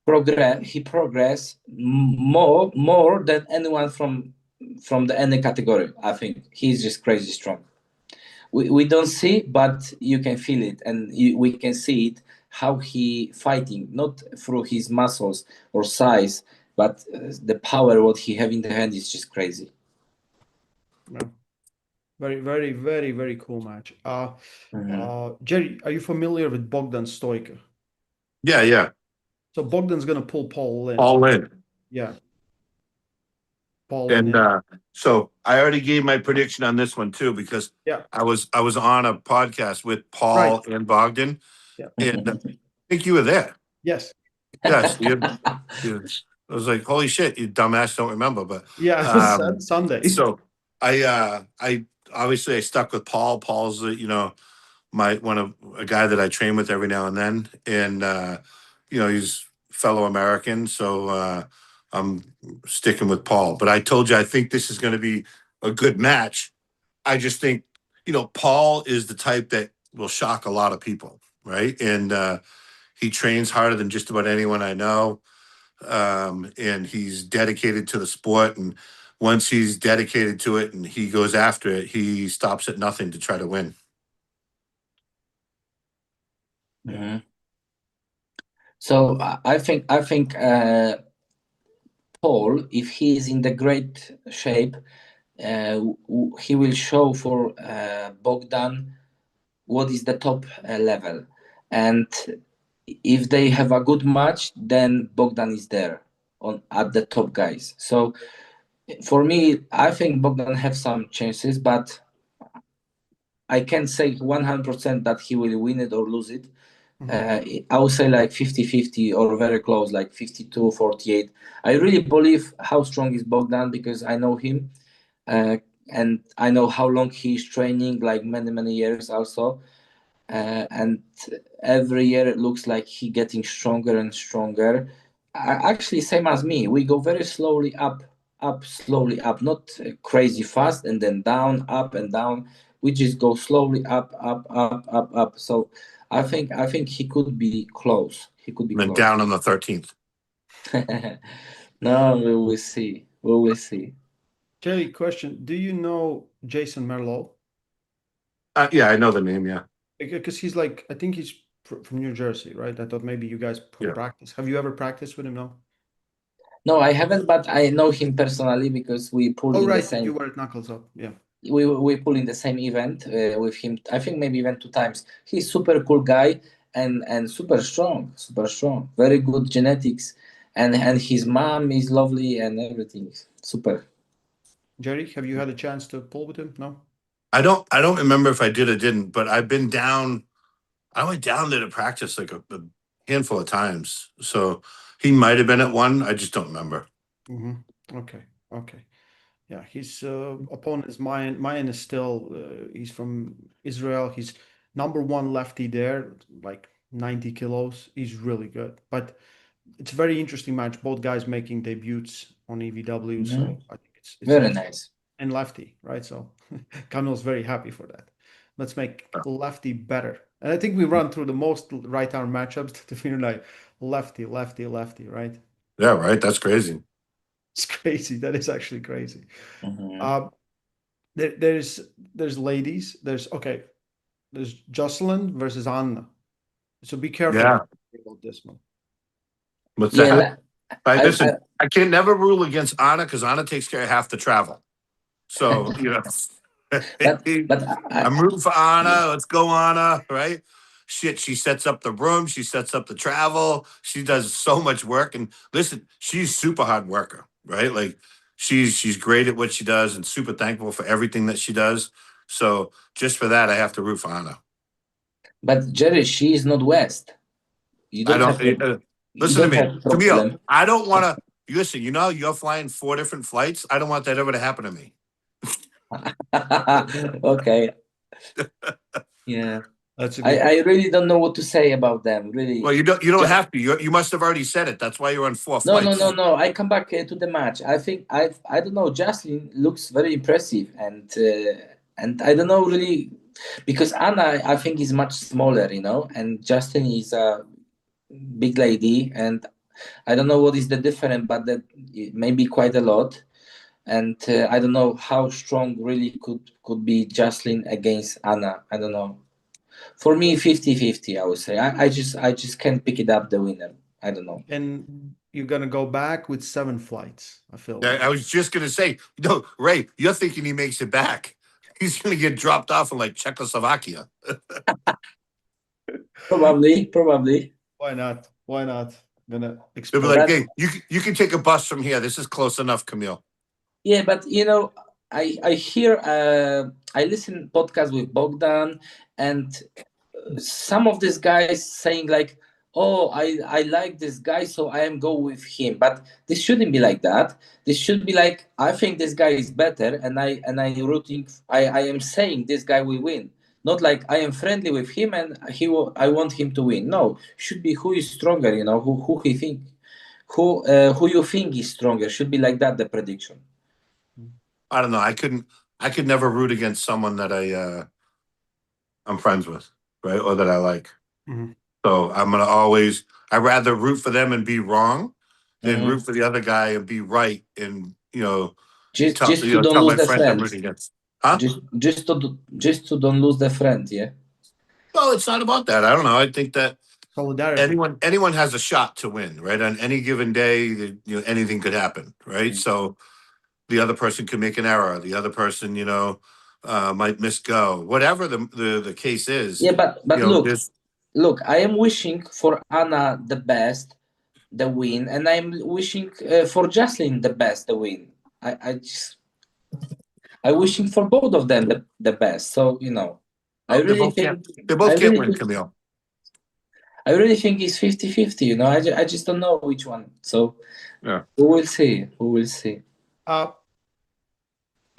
progress more than anyone from the any category. I think he's just crazy strong. We don't see, but you can feel it, and we can see it how he fighting, not through his muscles or size, but the power what he have in the hand is just crazy. No. Very, very, very, very cool match. Mhm. Jerry, are you familiar with Bogdan Stoiker? Yeah. So Bogdan's gonna pull Paul in. All in. Yeah, Paul in. And so I already gave my prediction on this one too because Yeah, I was on a podcast with right. Paul and Bogdan, Yeah. and I think you were there. Yes. Yes, I was like, holy shit, you dumbass, don't remember. But Yeah, Sunday. so I obviously I stuck with Paul. Paul's my one of a guy that I train with every now and then, and he's fellow American, so I'm sticking with Paul. But I told you I think this is going to be a good match. I just think Paul is the type that will shock a lot of people, right? And he trains harder than just about anyone I know, and he's dedicated to the sport. And once he's dedicated to it and he goes after it, he stops at nothing to try to win. Yeah. Mhm. So I think Paul, if he is in the great shape, he will show for Bogdan what is the top level, and if they have a good match, then Bogdan is there on at the top guys. So for me, I think Bogdan have some chances, but I can't say 100% that he will win it or lose it. I would say like 50-50 or very close, like 52-48. I really believe how strong is Bogdan because I know him, uh, and I know how long he's training, like many years also. And every year it looks like he getting stronger and stronger. Actually, same as me. We go very slowly up, slowly up, not crazy fast, and then down, up and down. We just go slowly up. So I think he could be close. He could be And then close. down on the 13th. No, we will see. We will see. Jerry, question: do you know Jason Merlo? Yeah, I know the name. Yeah. Because he's like, I think he's from New Jersey, right? I thought maybe you guys Yeah. practice. Have you ever practiced with him? No. No, I haven't, but I know him personally because we pull Oh, in the right. You same. were at Knuckles Up. Yeah. We pull in the same event with him. I think maybe even 2 times. He's super cool guy and super strong, super strong. Very good genetics, and his mom is lovely and everything. Super. Jerry, have you had a chance to pull with him? No. I don't remember if I did or didn't, but I've been down. I went down there to practice like a handful of times. So he might have been at one. I just don't remember. Okay. Okay. Yeah, his opponent is Mayan. Mayan is still, he's from Israel. He's number one lefty there, like 90 kilos. He's really good. But it's a very interesting match. Both guys making debuts on EVW. Mhm. So I think it's Very nice. nice. And lefty, right? So Kamil's very happy for that. Let's make lefty better. And I think we run through the most right arm matchups to feel like lefty, lefty, lefty, right? Yeah, right. That's crazy. It's crazy. That is actually crazy. Mhm. Uh, there's ladies. There's Jocelyn versus Anna. So be careful Yeah. about this one. What's Yeah, that? I, I, Listen, I can never rule against Anna because Anna takes care of half the travel. So, but I'm rooting for Anna. Let's go, Anna. Right? Shit, she sets up the room. She sets up the travel. She does so much work. And listen, she's super hard worker, right? Like she's great at what she does and super thankful for everything that she does. So just for that, I have to root for Anna. but Jerry, she is not West. You I don't don't have you listen to don't me, have Camille. problem. I don't want to listen. You're flying 4 different flights. I don't want that ever to happen to me. Okay. Yeah. That's a I, good. I really don't know what to say about them. Really. Well, you don't Ju- have to. You must have already said it. That's why you're on 4 flights. no. I come back to the match. I don't know. Jocelyn looks very impressive, and I don't know really because Anna I think is much smaller, and Justin is a big lady, and I don't know what is the difference, but that it may be quite a lot. And I don't know how strong really could be Jocelyn against Anna. I don't know. For me, 50-50, I would say. I just can't pick it up the winner. I don't know. And you're gonna go back with 7 flights, I feel I like. was just gonna say, no, Ray, you're thinking he makes it back. He's gonna get dropped off in like Czechoslovakia. Probably. Why not? Why not? Gonna They'll be expose. like, But hey, you can take a bus from here. This is close enough, Camille. yeah, but I hear I listen podcast with Bogdan, and some of these guys saying like, oh, I like this guy, so I am go with him. But this shouldn't be like that. This should be like, I think this guy is better, and I rooting. I am saying this guy will win. Not like I am friendly with him and I want him to win. No, should be who is stronger. Who he think, who you think is stronger. Should be like that the prediction. I don't know. I could never root against someone that I'm friends with, right? Or that I like. Mhm. So I'd rather root for them and be wrong than root Mhm. for the other guy and be right and, Just to don't tell lose my the friend I'm friend. rooting against. Huh? Just to don't lose the friend. Yeah. Well, it's not about that. I don't know. I think that Solidarity. anyone has a shot to win, right? On any given day, anything could happen, right? So the other person could make an error. The other person, might misgo. Whatever the case is, Yeah, but look, there's I am wishing for Anna the best, the win, and I'm wishing for Jocelyn the best, the win. I wishing for both of them the best. So I oh, really think they I both can't really win, think Camille. I really think it's 50-50. I just don't know which one. So Yeah. we will see. We will see. Uh,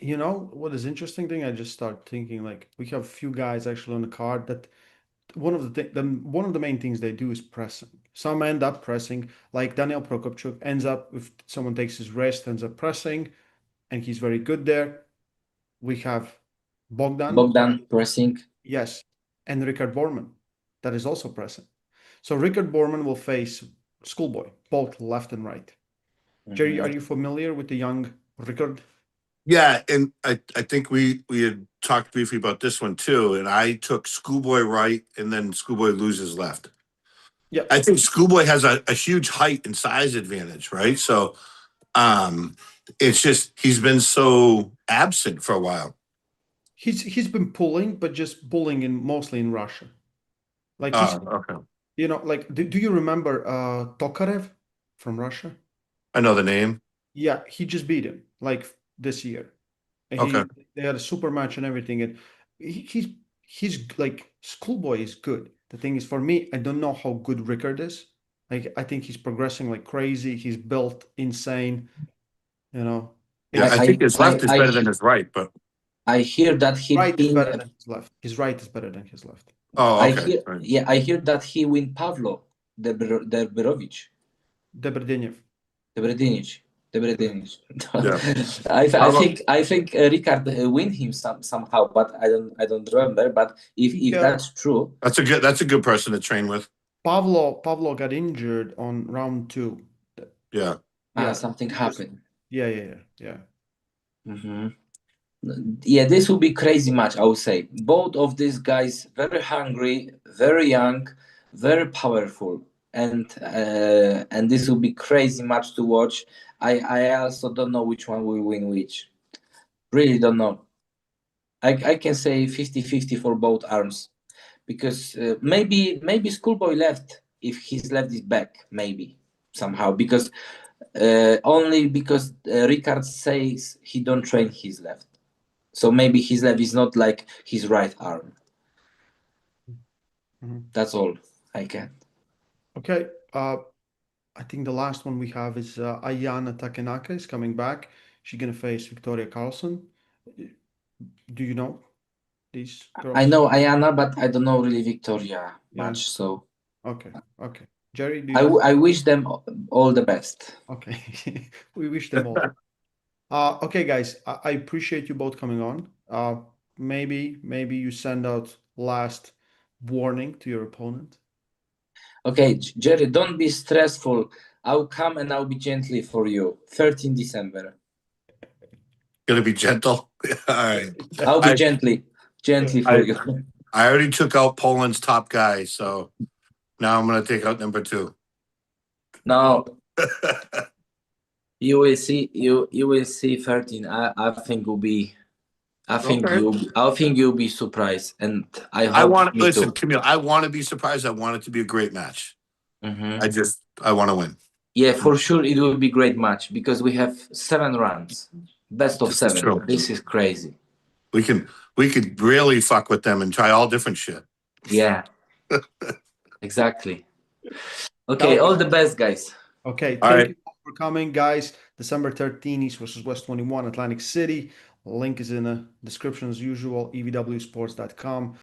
what is interesting thing? I just start thinking like we have a few guys actually on the card that one of the main things they do is pressing. Some end up pressing, like Daniel Prokopchuk ends up if someone takes his rest, ends up pressing, and he's very good there. We have Bogdan, Bogdan pressing. yes, and Richard Borman. that is also present. So Rickard Borman will face Schoolboy, both left and right. Jerry, are you familiar with the young Rickard? Yeah, and I think we had talked briefly about this one too, and I took Schoolboy right, and then Schoolboy loses left. Yeah. I think Schoolboy has a huge height and size advantage, right? So it's just he's been so absent for a while. He's been pulling, but just pulling mostly in Russia. Like he's Okay. like do you remember Tokarev from Russia? I know the name. Yeah, he just beat him like this year. And Okay. they had a super match and everything. And he's like Schoolboy is good. The thing is, for me, I don't know how good Rickard is. Like I think he's progressing like crazy. He's built insane, you know. Yeah, I think his left is better than his right, but I hear that he Right is better been. than his left. His right is better than his left. oh, okay. I hear that he win Pavlo Derberovich. Debredenev. Debredinic. Yeah. I think Ricard win him somehow, but I don't remember. But if Yeah. that's true, That's a good person to train with. Pavlo got injured on round 2. Yeah. something happened. Yeah. Yeah, this will be crazy match. I would say both of these guys very hungry, very young, very powerful, and this will be crazy match to watch. I also don't know which one will win which. Really don't know. I can say 50-50 for both arms, because maybe Schoolboy left, if his left is back, maybe somehow, because only because Ricard says he don't train his left. So maybe his left is not like his right arm. That's all I can. Okay. I think the last one we have is Ayana Takenaka is coming back. She's gonna face Victoria Carlson. Do you know these girls? I know Ayana, but I don't know really Victoria much. Yeah. So Okay. Jerry, do you I wish them all the best. Okay. We wish them all. Okay, guys, I appreciate you both coming on. Maybe you send out last warning to your opponent. Okay, Jerry, don't be stressful. I'll come and I'll be gently for you. 13 December. Gonna be gentle. All right. I'll be gently for you. I already took out Poland's top guy, so now I'm gonna take out number 2. Now you will see. You will see 13. I think will be. I think you'll be surprised, and I want listen, Kamil. I want to be surprised. I want it to be a great match. I want to win. Yeah, for sure it will be great match, because we have 7 rounds, best of 7. True. This is crazy. We could really fuck with them and try all different shit. Yeah, exactly. Okay, all the best, guys. Okay, thank you for coming, guys. December 13, East versus West 21, Atlantic City. Link is in the description as usual, evwsports.com.